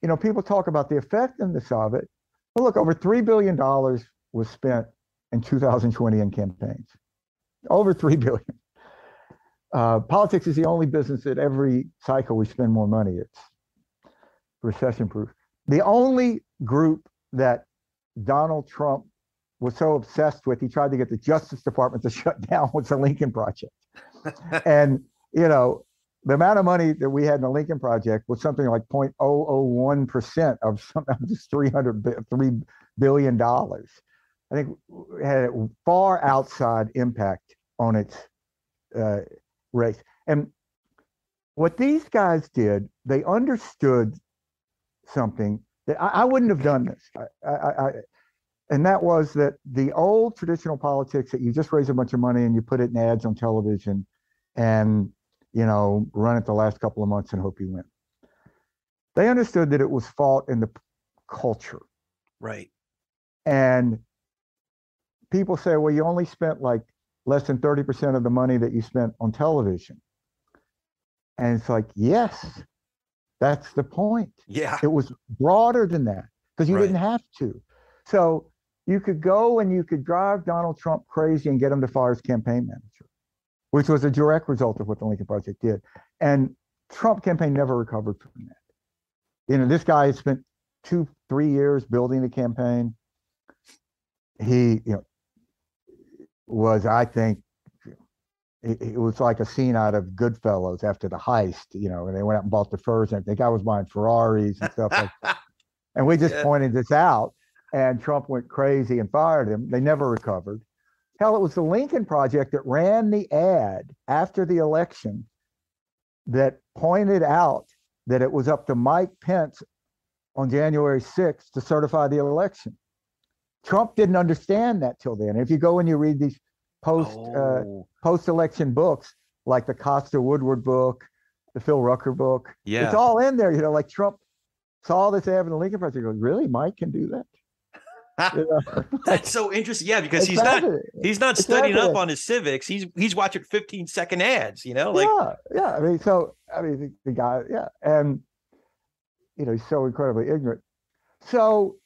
you know, people talk about the effectiveness of it. Well, look, over $3 billion was spent in 2020 in campaigns. Over $3 billion. Politics is the only business that every cycle we spend more money. It's recession-proof. The only group that Donald Trump was so obsessed with, he tried to get the Justice Department to shut down, was the Lincoln Project. And, you know, the amount of money that we had in the Lincoln Project was something like 0.001% of this $3 billion. I think it had a far outside impact on its race. And what these guys did, they understood something that I wouldn't have done this. And that was that the old traditional politics that you just raise a bunch of money and you put it in ads on television and, you know, run it the last couple of months and hope you win. They understood that it was fought in the culture. Right. And people say, well, you only spent like less than 30% of the money that you spent on television. And it's like, yes, that's the point. Yeah. It was broader than that because you didn't have to. So you could go and you could drive Donald Trump crazy and get him to fire his campaign manager, which was a direct result of what the Lincoln Project did. And Trump campaign never recovered from that. You know, this guy had spent 2-3 years building the campaign. He, you know, was, I think, it was like a scene out of Goodfellas after the heist, you know, and they went out and bought the furs and the guy was buying Ferraris and stuff like that. And we just pointed this out, and Trump went crazy and fired him. They never recovered. Hell, it was the Lincoln Project that ran the ad after the election that pointed out that it was up to Mike Pence on January 6th to certify the election. Trump didn't understand that till then. If you go and you read these post-election books, like the Costa Woodward book, the Phil Rucker book, it's all in there. You know, like Trump saw this ad in the Lincoln Project, goes, "Really, Mike can do that?" You know? That's so interesting. Yeah, because he's not studying up on his civics. He's watching 15-second ads. You know, like I mean, the guy, and you know, he's so incredibly ignorant. So,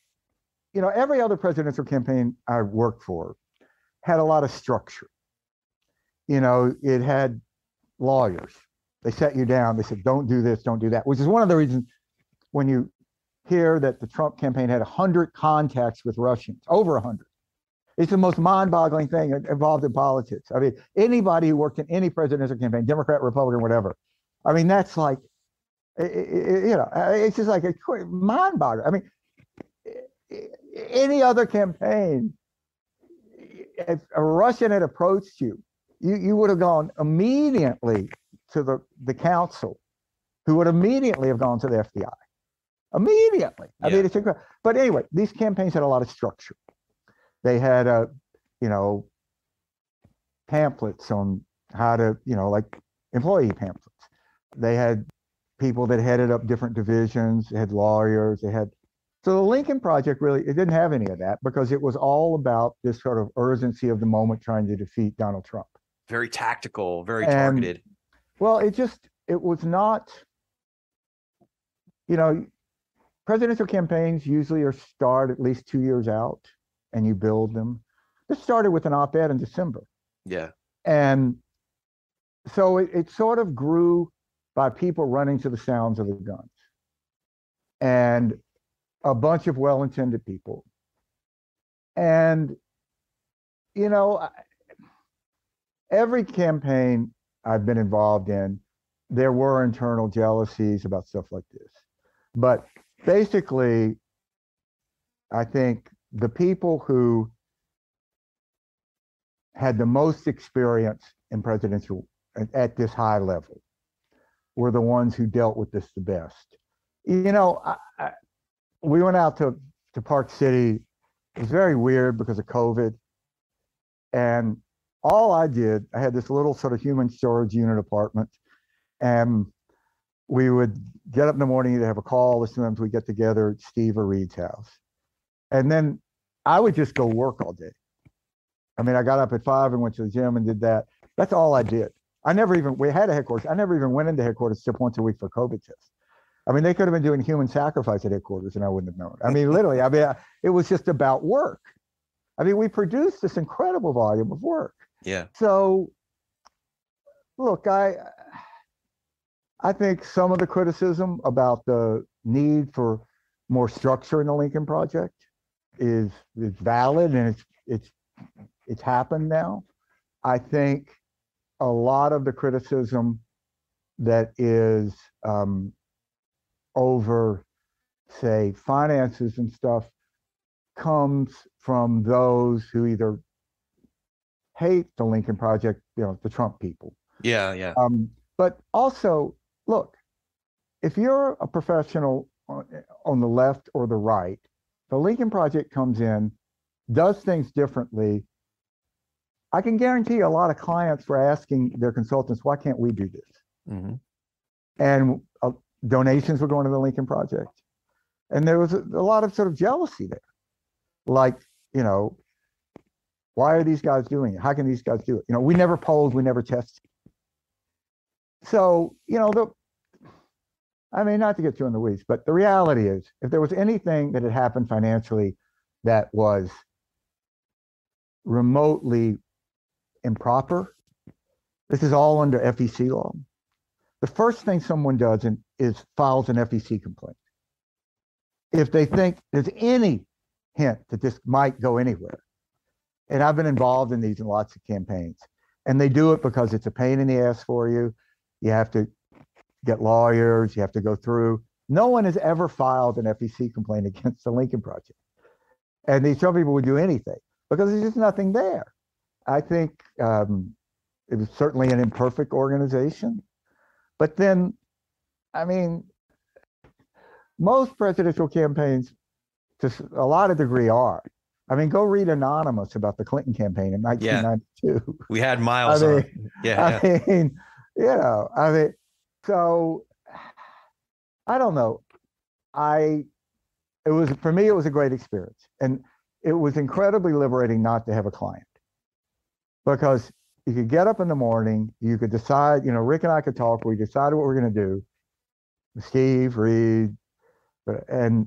you know, every other presidential campaign I worked for had a lot of structure. You know, it had lawyers. They set you down. They said, "Don't do this, don't do that," which is one of the reasons when you hear that the Trump campaign had 100 contacts with Russians, over 100. It's the most mind-boggling thing involved in politics. I mean, anybody who worked in any presidential campaign, Democrat, Republican, whatever, I mean, that's like, you know, it's just like a mind-boggling. I mean, any other campaign, if a Russian had approached you, you would have gone immediately to the council, who would immediately have gone to the FBI. Immediately. I mean, it's incredible. But anyway, these campaigns had a lot of structure. They had, you know, pamphlets on how to, you know, like employee pamphlets. They had people that headed up different divisions. They had lawyers. So the Lincoln Project really, it didn't have any of that because it was all about this sort of urgency of the moment trying to defeat Donald Trump. Very tactical, very targeted. Well, it was not, you know, presidential campaigns usually start at least 2 years out, and you build them. This started with an op-ed in December. Yeah. And so it sort of grew by people running to the sounds of the guns. And a bunch of well-intended people. And, you know, every campaign I've been involved in, there were internal jealousies about stuff like this. But basically, I think the people who had the most experience in presidential at this high level were the ones who dealt with this the best. You know, we went out to Park City. It was very weird because of COVID. And all I had this little sort of human storage unit apartment. And we would get up in the morning to have a call. Sometimes we get together at Steve or Reed's house. And then I would just go work all day. I mean, I got up at 5 and went to the gym and did that. That's all I did. We had a headquarters. I never even went into headquarters except once a week for COVID tests. I mean, they could have been doing human sacrifice at headquarters and I wouldn't have known. I mean, literally, it was just about work. I mean, we produced this incredible volume of work. Yeah. So, look, I think some of the criticism about the need for more structure in the Lincoln Project is valid, and it's happened now. I think a lot of the criticism that is over, say, finances and stuff comes from those who either hate the Lincoln Project, you know, the Trump people. Yeah. But also, look, if you're a professional on the left or the right, the Lincoln Project comes in, does things differently. I can guarantee a lot of clients were asking their consultants, why can't we do this? Mm-hmm. And donations were going to the Lincoln Project. And there was a lot of sort of jealousy there. Like, you know, why are these guys doing it? How can these guys do it? You know, we never polled, we never tested. So, you know, I mean, not to get too in the weeds, but the reality is, if there was anything that had happened financially that was remotely improper, this is all under FEC law. The first thing someone does is files an FEC complaint. If they think there's any hint that this might go anywhere, and I've been involved in these in lots of campaigns, and they do it because it's a pain in the ass for you. You have to get lawyers, you have to go through. No one has ever filed an FEC complaint against the Lincoln Project. And these some people would do anything because there's just nothing there. I think it was certainly an imperfect organization. But then, I mean, most presidential campaigns, to a lot of degree, are. I mean, go read Anonymous about the Clinton campaign in 1992. We had Miles on. I mean, so I don't know. For me, it was a great experience. And it was incredibly liberating not to have a client because you could get up in the morning, you could decide, Rick and I could talk, we decided what we're going to do, Steve, Reed, and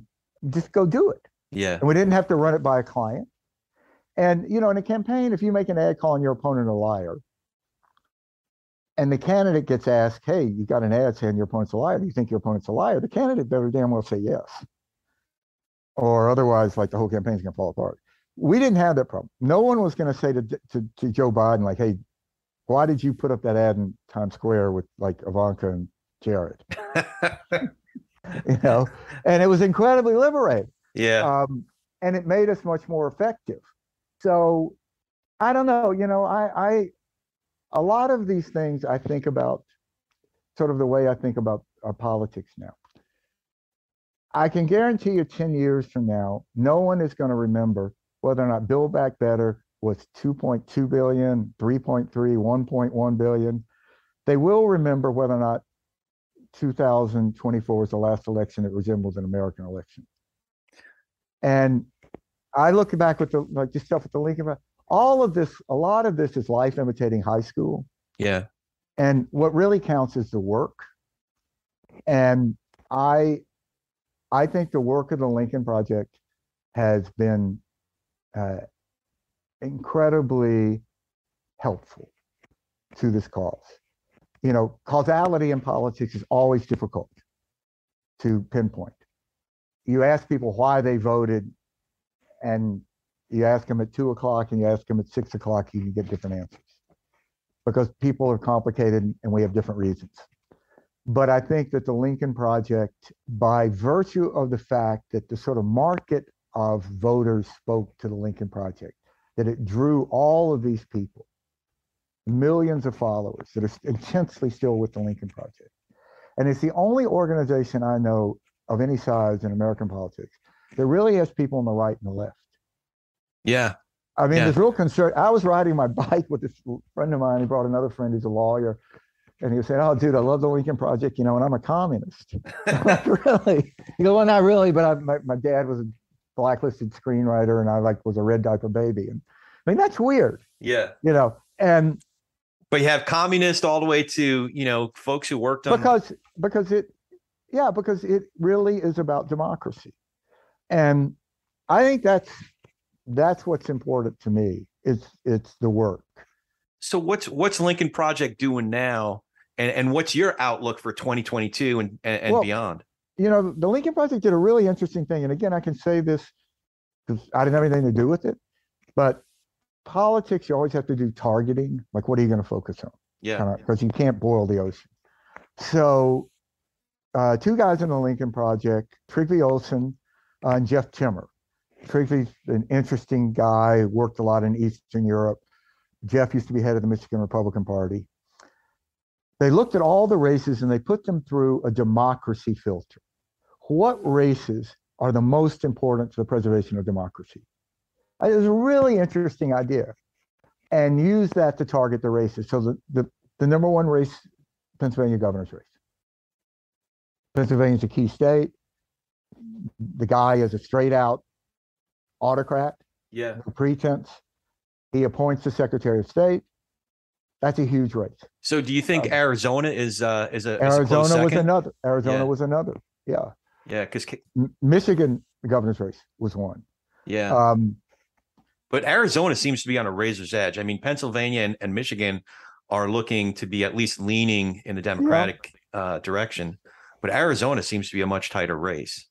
just go do it. Yeah. And we didn't have to run it by a client. And, in a campaign, if you make an ad calling your opponent a liar, and the candidate gets asked, hey, you got an ad saying your opponent's a liar, do you think your opponent's a liar? The candidate better damn well say yes. Or otherwise, like, the whole campaign's going to fall apart. We didn't have that problem. No one was going to say to Joe Biden, like, hey, why did you put up that ad in Times Square with, like, Ivanka and Jared? And it was incredibly liberating. Yeah. And it made us much more effective. So I don't know, a lot of these things I think about sort of the way I think about our politics now. I can guarantee you 10 years from now, no one is going to remember whether or not Build Back Better was 2.2 billion, 3.3, 1.1 billion. They will remember whether or not 2024 was the last election that resembles an American election. And I look back with this stuff with the Lincoln, all of this, a lot of this is life imitating high school. Yeah. And what really counts is the work. And I think the work of the Lincoln Project has been incredibly helpful to this cause. Causality in politics is always difficult to pinpoint. You ask people why they voted, and you ask them at 2:00 and you ask them at 6:00, you can get different answers because people are complicated and we have different reasons. But I think that the Lincoln Project, by virtue of the fact that the sort of market of voters spoke to the Lincoln Project, that it drew all of these people, millions of followers that are intensely still with the Lincoln Project. And it's the only organization I know of any size in American politics that really has people on the right and the left. Yeah. I mean, there's real concern. I was riding my bike with this friend of mine. He brought another friend who's a lawyer. And he was saying, oh, dude, I love the Lincoln Project, and I'm a communist. I'm like, really? You go, well, not really, but my dad was a blacklisted screenwriter, and I was a red diaper baby. And I mean, that's weird. Yeah. And but you have communists all the way to, folks who worked on because it really is about democracy. And I think that's what's important to me. It's the work. So what's Lincoln Project doing now? And what's your outlook for 2022 and beyond? The Lincoln Project did a really interesting thing. And again, I can say this because I didn't have anything to do with it. But politics, you always have to do targeting. Like, what are you going to focus on? Yeah. Because you can't boil the ocean. So two guys in the Lincoln Project, Trygve Olsen and Jeff Timmer. Trygve's an interesting guy, worked a lot in Eastern Europe. Jeff used to be head of the Michigan Republican Party. They looked at all the races and they put them through a democracy filter. What races are the most important to the preservation of democracy? It was a really interesting idea, and use that to target the races. So the number one race, Pennsylvania governor's race. Pennsylvania's a key state. The guy is a straight out autocrat. Yeah. No pretense. He appoints the Secretary of State. That's a huge race. So do you think Arizona is a Arizona was another. Arizona was another. Yeah. Yeah, because Michigan, the governor's race was one. Yeah. But Arizona seems to be on a razor's edge. I mean, Pennsylvania and Michigan are looking to be at least leaning in the Democratic direction, but Arizona seems to be a much tighter race.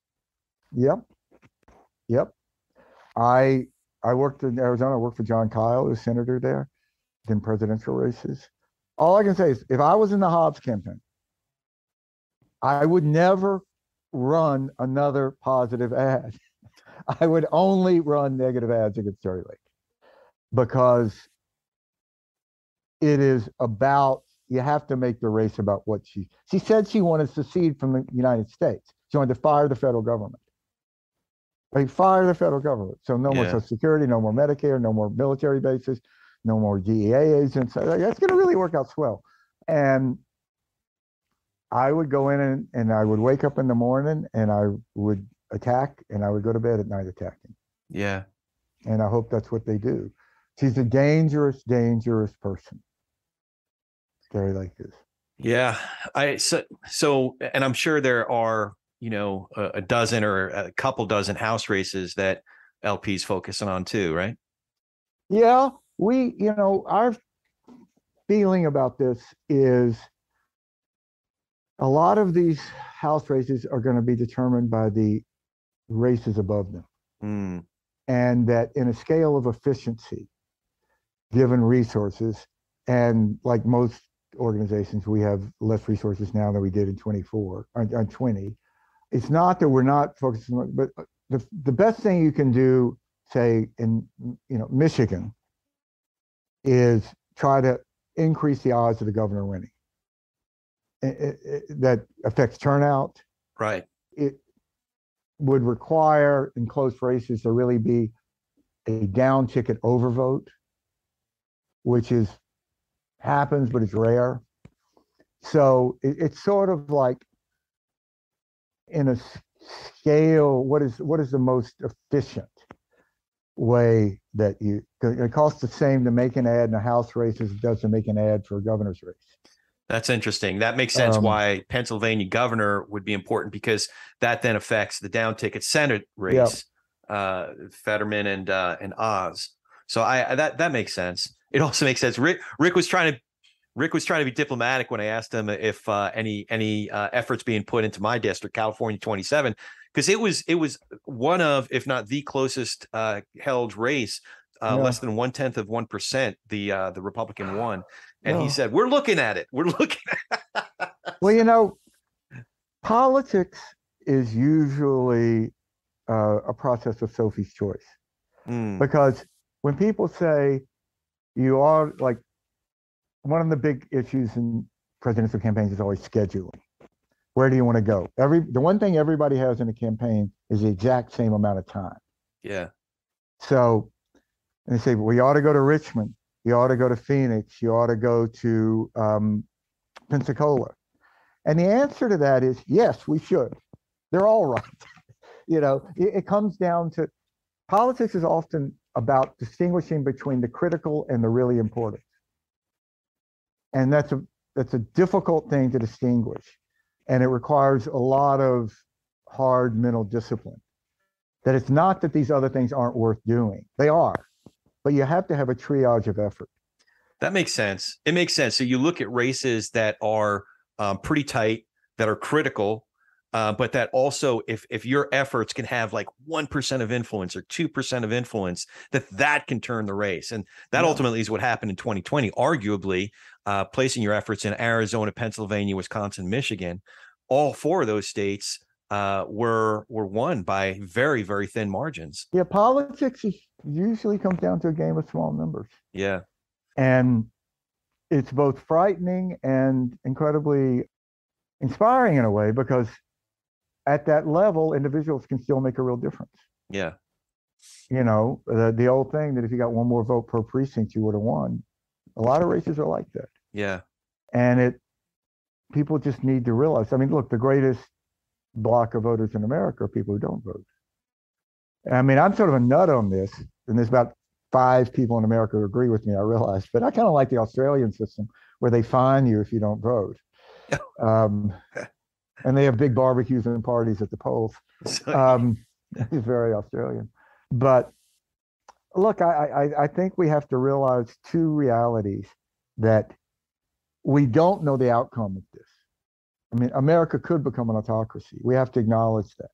Yep. I worked in Arizona. I worked for John Kyle, who's senator there, in presidential races. All I can say is, if I was in the Hobbs campaign, I would never run another positive ad. I would only run negative ads against Terry Lake because it is about, you have to make the race about what she said she wanted to secede from the United States. She wanted to fire the federal government. Like, fire the federal government. So no more Social Security, no more Medicare, no more military bases, no more DEA agents. That's going to really work out swell. And I would go in and I would wake up in the morning and I would attack, and I would go to bed at night attacking. Yeah. And I hope that's what they do. She's a dangerous, dangerous person. Terry Lake is. Yeah. So, and I'm sure there are, a dozen or a couple dozen House races that LP's focusing on too, right? Yeah. Our feeling about this is a lot of these House races are going to be determined by the races above them. Mm. And that in a scale of efficiency, given resources, and like most organizations, we have less resources now than we did in 20. It's not that we're not focusing on, but the best thing you can do, say in Michigan, is try to increase the odds of the governor winning. That affects turnout. Right. It would require in close races to really be a down ticket overvote, which happens, but it's rare. So it's sort of like in a scale, what is the most efficient way that it costs the same to make an ad in a House race as it does to make an ad for a governor's race. That's interesting. That makes sense why Pennsylvania governor would be important, because that then affects the down ticket Senate race, Fetterman and Oz. So that makes sense. It also makes sense. Rick was trying to be diplomatic when I asked him if any efforts being put into my district, California 27, because it was one of, if not the closest held race, less than 0.1%. The Republican won, and he said, "We're looking at it. We're looking at it." Well, politics is usually a process of Sophie's choice, because when people say you are, like, one of the big issues in presidential campaigns is always scheduling. Where do you want to go? The one thing everybody has in a campaign is the exact same amount of time. Yeah. So they say, well, you ought to go to Richmond. You ought to go to Phoenix. You ought to go to Pensacola. And the answer to that is, yes, we should. They're all right. It comes down to, politics is often about distinguishing between the critical and the really important. And that's a difficult thing to distinguish. And it requires a lot of hard mental discipline. That it's not that these other things aren't worth doing. They are. But you have to have a triage of effort. That makes sense. It makes sense. So you look at races that are pretty tight, that are critical, but that also, if your efforts can have like 1% of influence or 2% of influence, that can turn the race. And that ultimately is what happened in 2020, arguably, placing your efforts in Arizona, Pennsylvania, Wisconsin, Michigan. All four of those states were won by very, very thin margins. Yeah, politics usually comes down to a game of small numbers. Yeah. And it's both frightening and incredibly inspiring in a way, because at that level, individuals can still make a real difference. Yeah. The old thing that if you got one more vote per precinct, you would have won. A lot of races are like that. Yeah. And people just need to realize, look, the greatest block of voters in America are people who don't vote. I'm sort of a nut on this, and there's about 5 people in America who agree with me, I realize, but I kind of like the Australian system where they fine you if you don't vote. And they have big barbecues and parties at the polls. It's very Australian. But look, I think we have to realize 2 realities that we don't know the outcome of this. America could become an autocracy. We have to acknowledge that.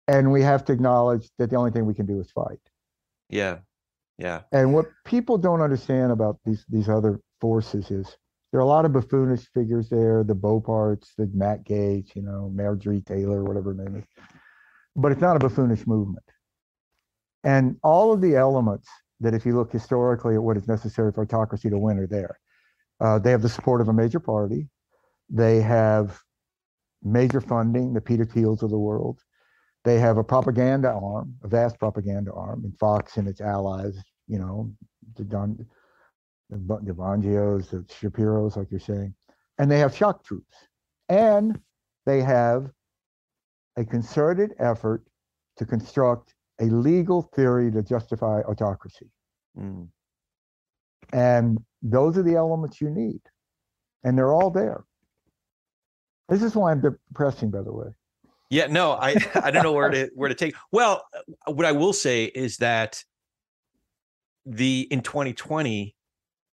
And we have to acknowledge that the only thing we can do is fight. Yeah. Yeah. And what people don't understand about these other forces is There are a lot of buffoonish figures there, the Boparts, the Matt Gaetz, Marjorie Taylor, whatever her name is. But it's not a buffoonish movement. And all of the elements that, if you look historically at what is necessary for autocracy to win, are there. They have the support of a major party. They have major funding, the Peter Thiels of the world. They have a propaganda arm, a vast propaganda arm, and Fox and its allies, the Bongios, the Shapiros, like you're saying. And they have shock troops. And they have a concerted effort to construct a legal theory to justify autocracy. Mm. And those are the elements you need. And they're all there. This is why I'm depressing, by the way. Yeah, no, I don't know where to take. Well, what I will say is that in 2020,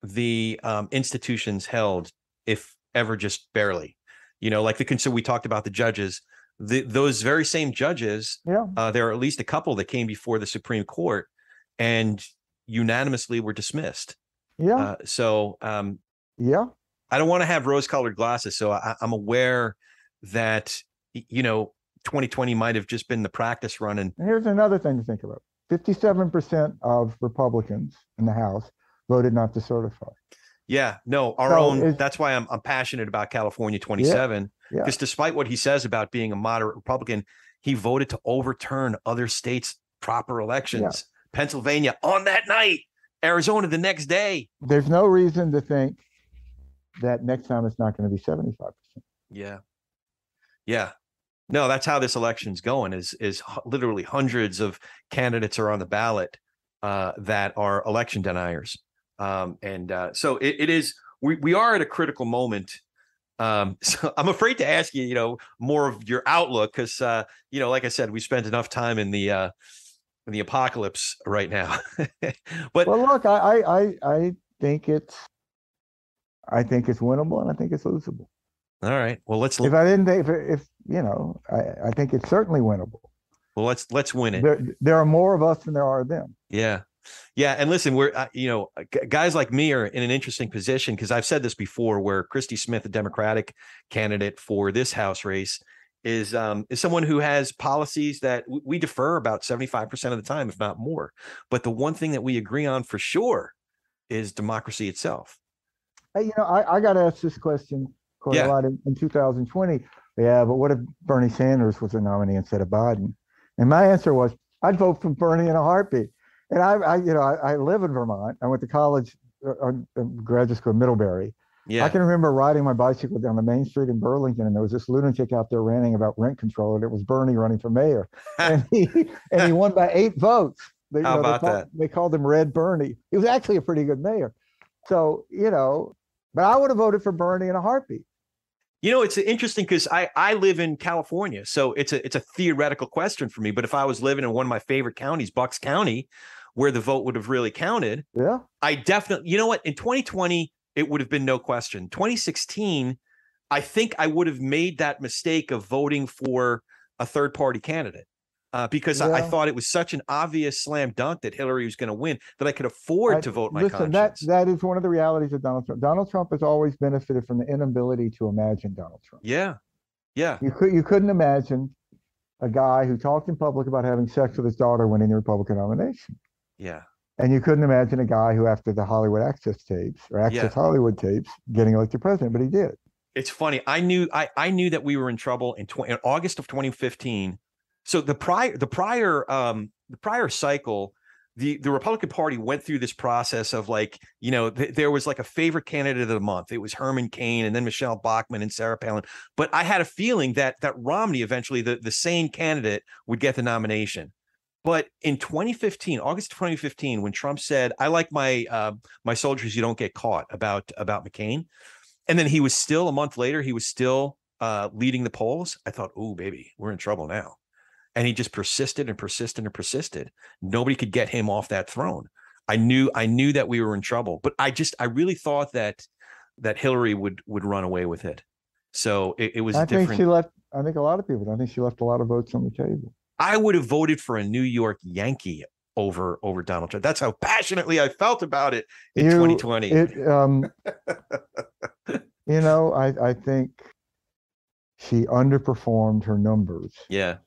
the institutions held, if ever just barely, like so we talked about the judges, those very same judges, there are at least a couple that came before the Supreme Court and unanimously were dismissed. Yeah. I don't want to have rose-colored glasses, so I'm aware that 2020 might have just been the practice run. And here's another thing to think about: 57% of Republicans in the House voted not to certify. Yeah, no, our own. That's why I'm passionate about California 27, because despite what he says about being a moderate Republican, he voted to overturn other states' proper elections. Yeah. Pennsylvania on that night, Arizona the next day. There's no reason to think that next time it's not going to be 75%. Yeah. Yeah. No, that's how this election's going, is literally hundreds of candidates are on the ballot that are election deniers. So it is, we are at a critical moment. So I'm afraid to ask you, more of your outlook, because, like I said, we spent enough time in the apocalypse right now. But well, look, I think it's winnable, and I think it's losable. All right. Well, let's look. I think it's certainly winnable. Well, let's win it. There are more of us than there are them. Yeah. Yeah. And listen, we're, guys like me are in an interesting position, because I've said this before, where Christy Smith, the Democratic candidate for this House race, is someone who has policies that we defer about 75% of the time, if not more. But the one thing that we agree on for sure is democracy itself. Hey, I got asked this question quite a lot in 2020. Yeah, but what if Bernie Sanders was a nominee instead of Biden? And my answer was, I'd vote for Bernie in a heartbeat. And I live in Vermont. I went to college, graduate school in Middlebury. Yeah. I can remember riding my bicycle down the main street in Burlington, and there was this lunatic out there ranting about rent control, and it was Bernie running for mayor. and he won by 8 votes. How about that? They called him Red Bernie. He was actually a pretty good mayor. So, but I would have voted for Bernie in a heartbeat. It's interesting, because I live in California, so it's a theoretical question for me. But if I was living in one of my favorite counties, Bucks County, where the vote would have really counted, I definitely, in 2020, it would have been no question. 2016, I think I would have made that mistake of voting for a third-party candidate. Because I thought it was such an obvious slam dunk that Hillary was going to win, that I could afford to vote my conscience. That is one of the realities of Donald Trump. Donald Trump has always benefited from the inability to imagine Donald Trump. Yeah. Yeah. You couldn't imagine a guy who talked in public about having sex with his daughter winning the Republican nomination. Yeah. And you couldn't imagine a guy who, after the Hollywood Access tapes or Access Hollywood tapes, getting elected president, but he did. It's funny. I knew that we were in trouble in August of 2015. So the prior cycle, the Republican Party went through this process of there was like a favorite candidate of the month. It was Herman Cain, and then Michelle Bachmann and Sarah Palin. But I had a feeling that Romney, eventually the sane candidate, would get the nomination. But in 2015, August 2015, when Trump said, "I like my soldiers, you don't get caught," about McCain, and then he was still, a month later, he was still leading the polls, I thought, "Oh, baby, we're in trouble now." And he just persisted and persisted and persisted. Nobody could get him off that throne. I knew that we were in trouble, but I really thought that Hillary would run away with it. So it was different. I think a lot of people, I think she left a lot of votes on the table. I would have voted for a New York Yankee over Donald Trump. That's how passionately I felt about it in 2020. I think she underperformed her numbers. Yeah.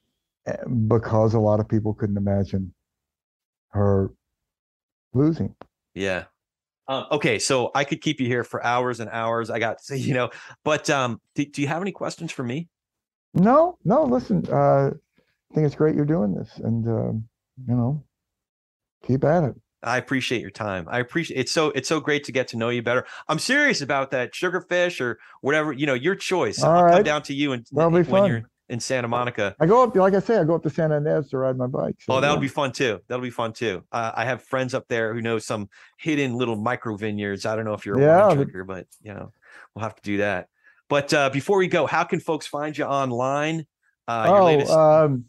Because a lot of people couldn't imagine her losing. Yeah. Okay, so I could keep you here for hours and hours. I got to, but do you have any questions for me? No. Listen, I think it's great you're doing this, and keep at it. I appreciate your time. I appreciate it's so great to get to know you better. I'm serious about that sugarfish or whatever, your choice. I'll come down to you and when you're in Santa Monica. I go up, like I say, I go up to Santa Ynez to ride my bike. So, that'll be fun too. I have friends up there who know some hidden little micro vineyards. I don't know if you're a wine drinker, but we'll have to do that. But before we go, how can folks find you online? Your latest... I'm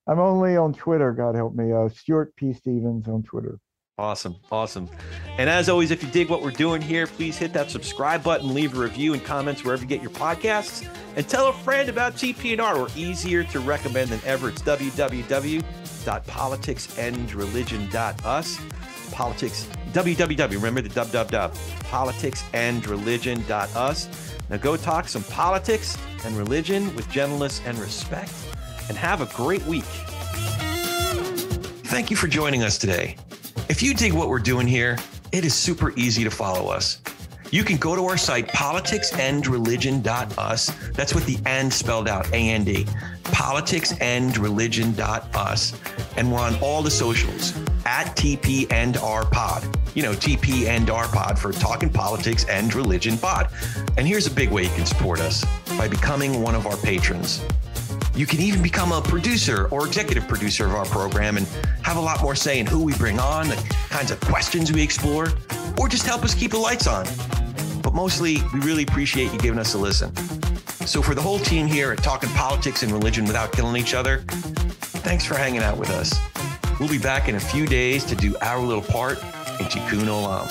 only on Twitter. God help me. Stuart P. Stevens on Twitter. Awesome. And as always, if you dig what we're doing here, please hit that subscribe button, leave a review and comments wherever you get your podcasts, and tell a friend about TP&R. We're easier to recommend than ever. It's www.politicsandreligion.us. Politics, www, remember the www, politicsandreligion.us. Now go talk some politics and religion with gentleness and respect, and have a great week. Thank you for joining us today. If you dig what we're doing here, it is super easy to follow us. You can go to our site, politicsandreligion.us. That's with the and spelled out, A-N-D. Politicsandreligion.us. And we're on all the socials, at TP&R Pod. TP&R Pod for Talking Politics and Religion Pod. And here's a big way you can support us, by becoming one of our patrons. You can even become a producer or executive producer of our program and have a lot more say in who we bring on, the kinds of questions we explore, or just help us keep the lights on. But mostly, we really appreciate you giving us a listen. So for the whole team here at Talking Politics and Religion Without Killing Each Other, thanks for hanging out with us. We'll be back in a few days to do our little part in Tikkun Olam.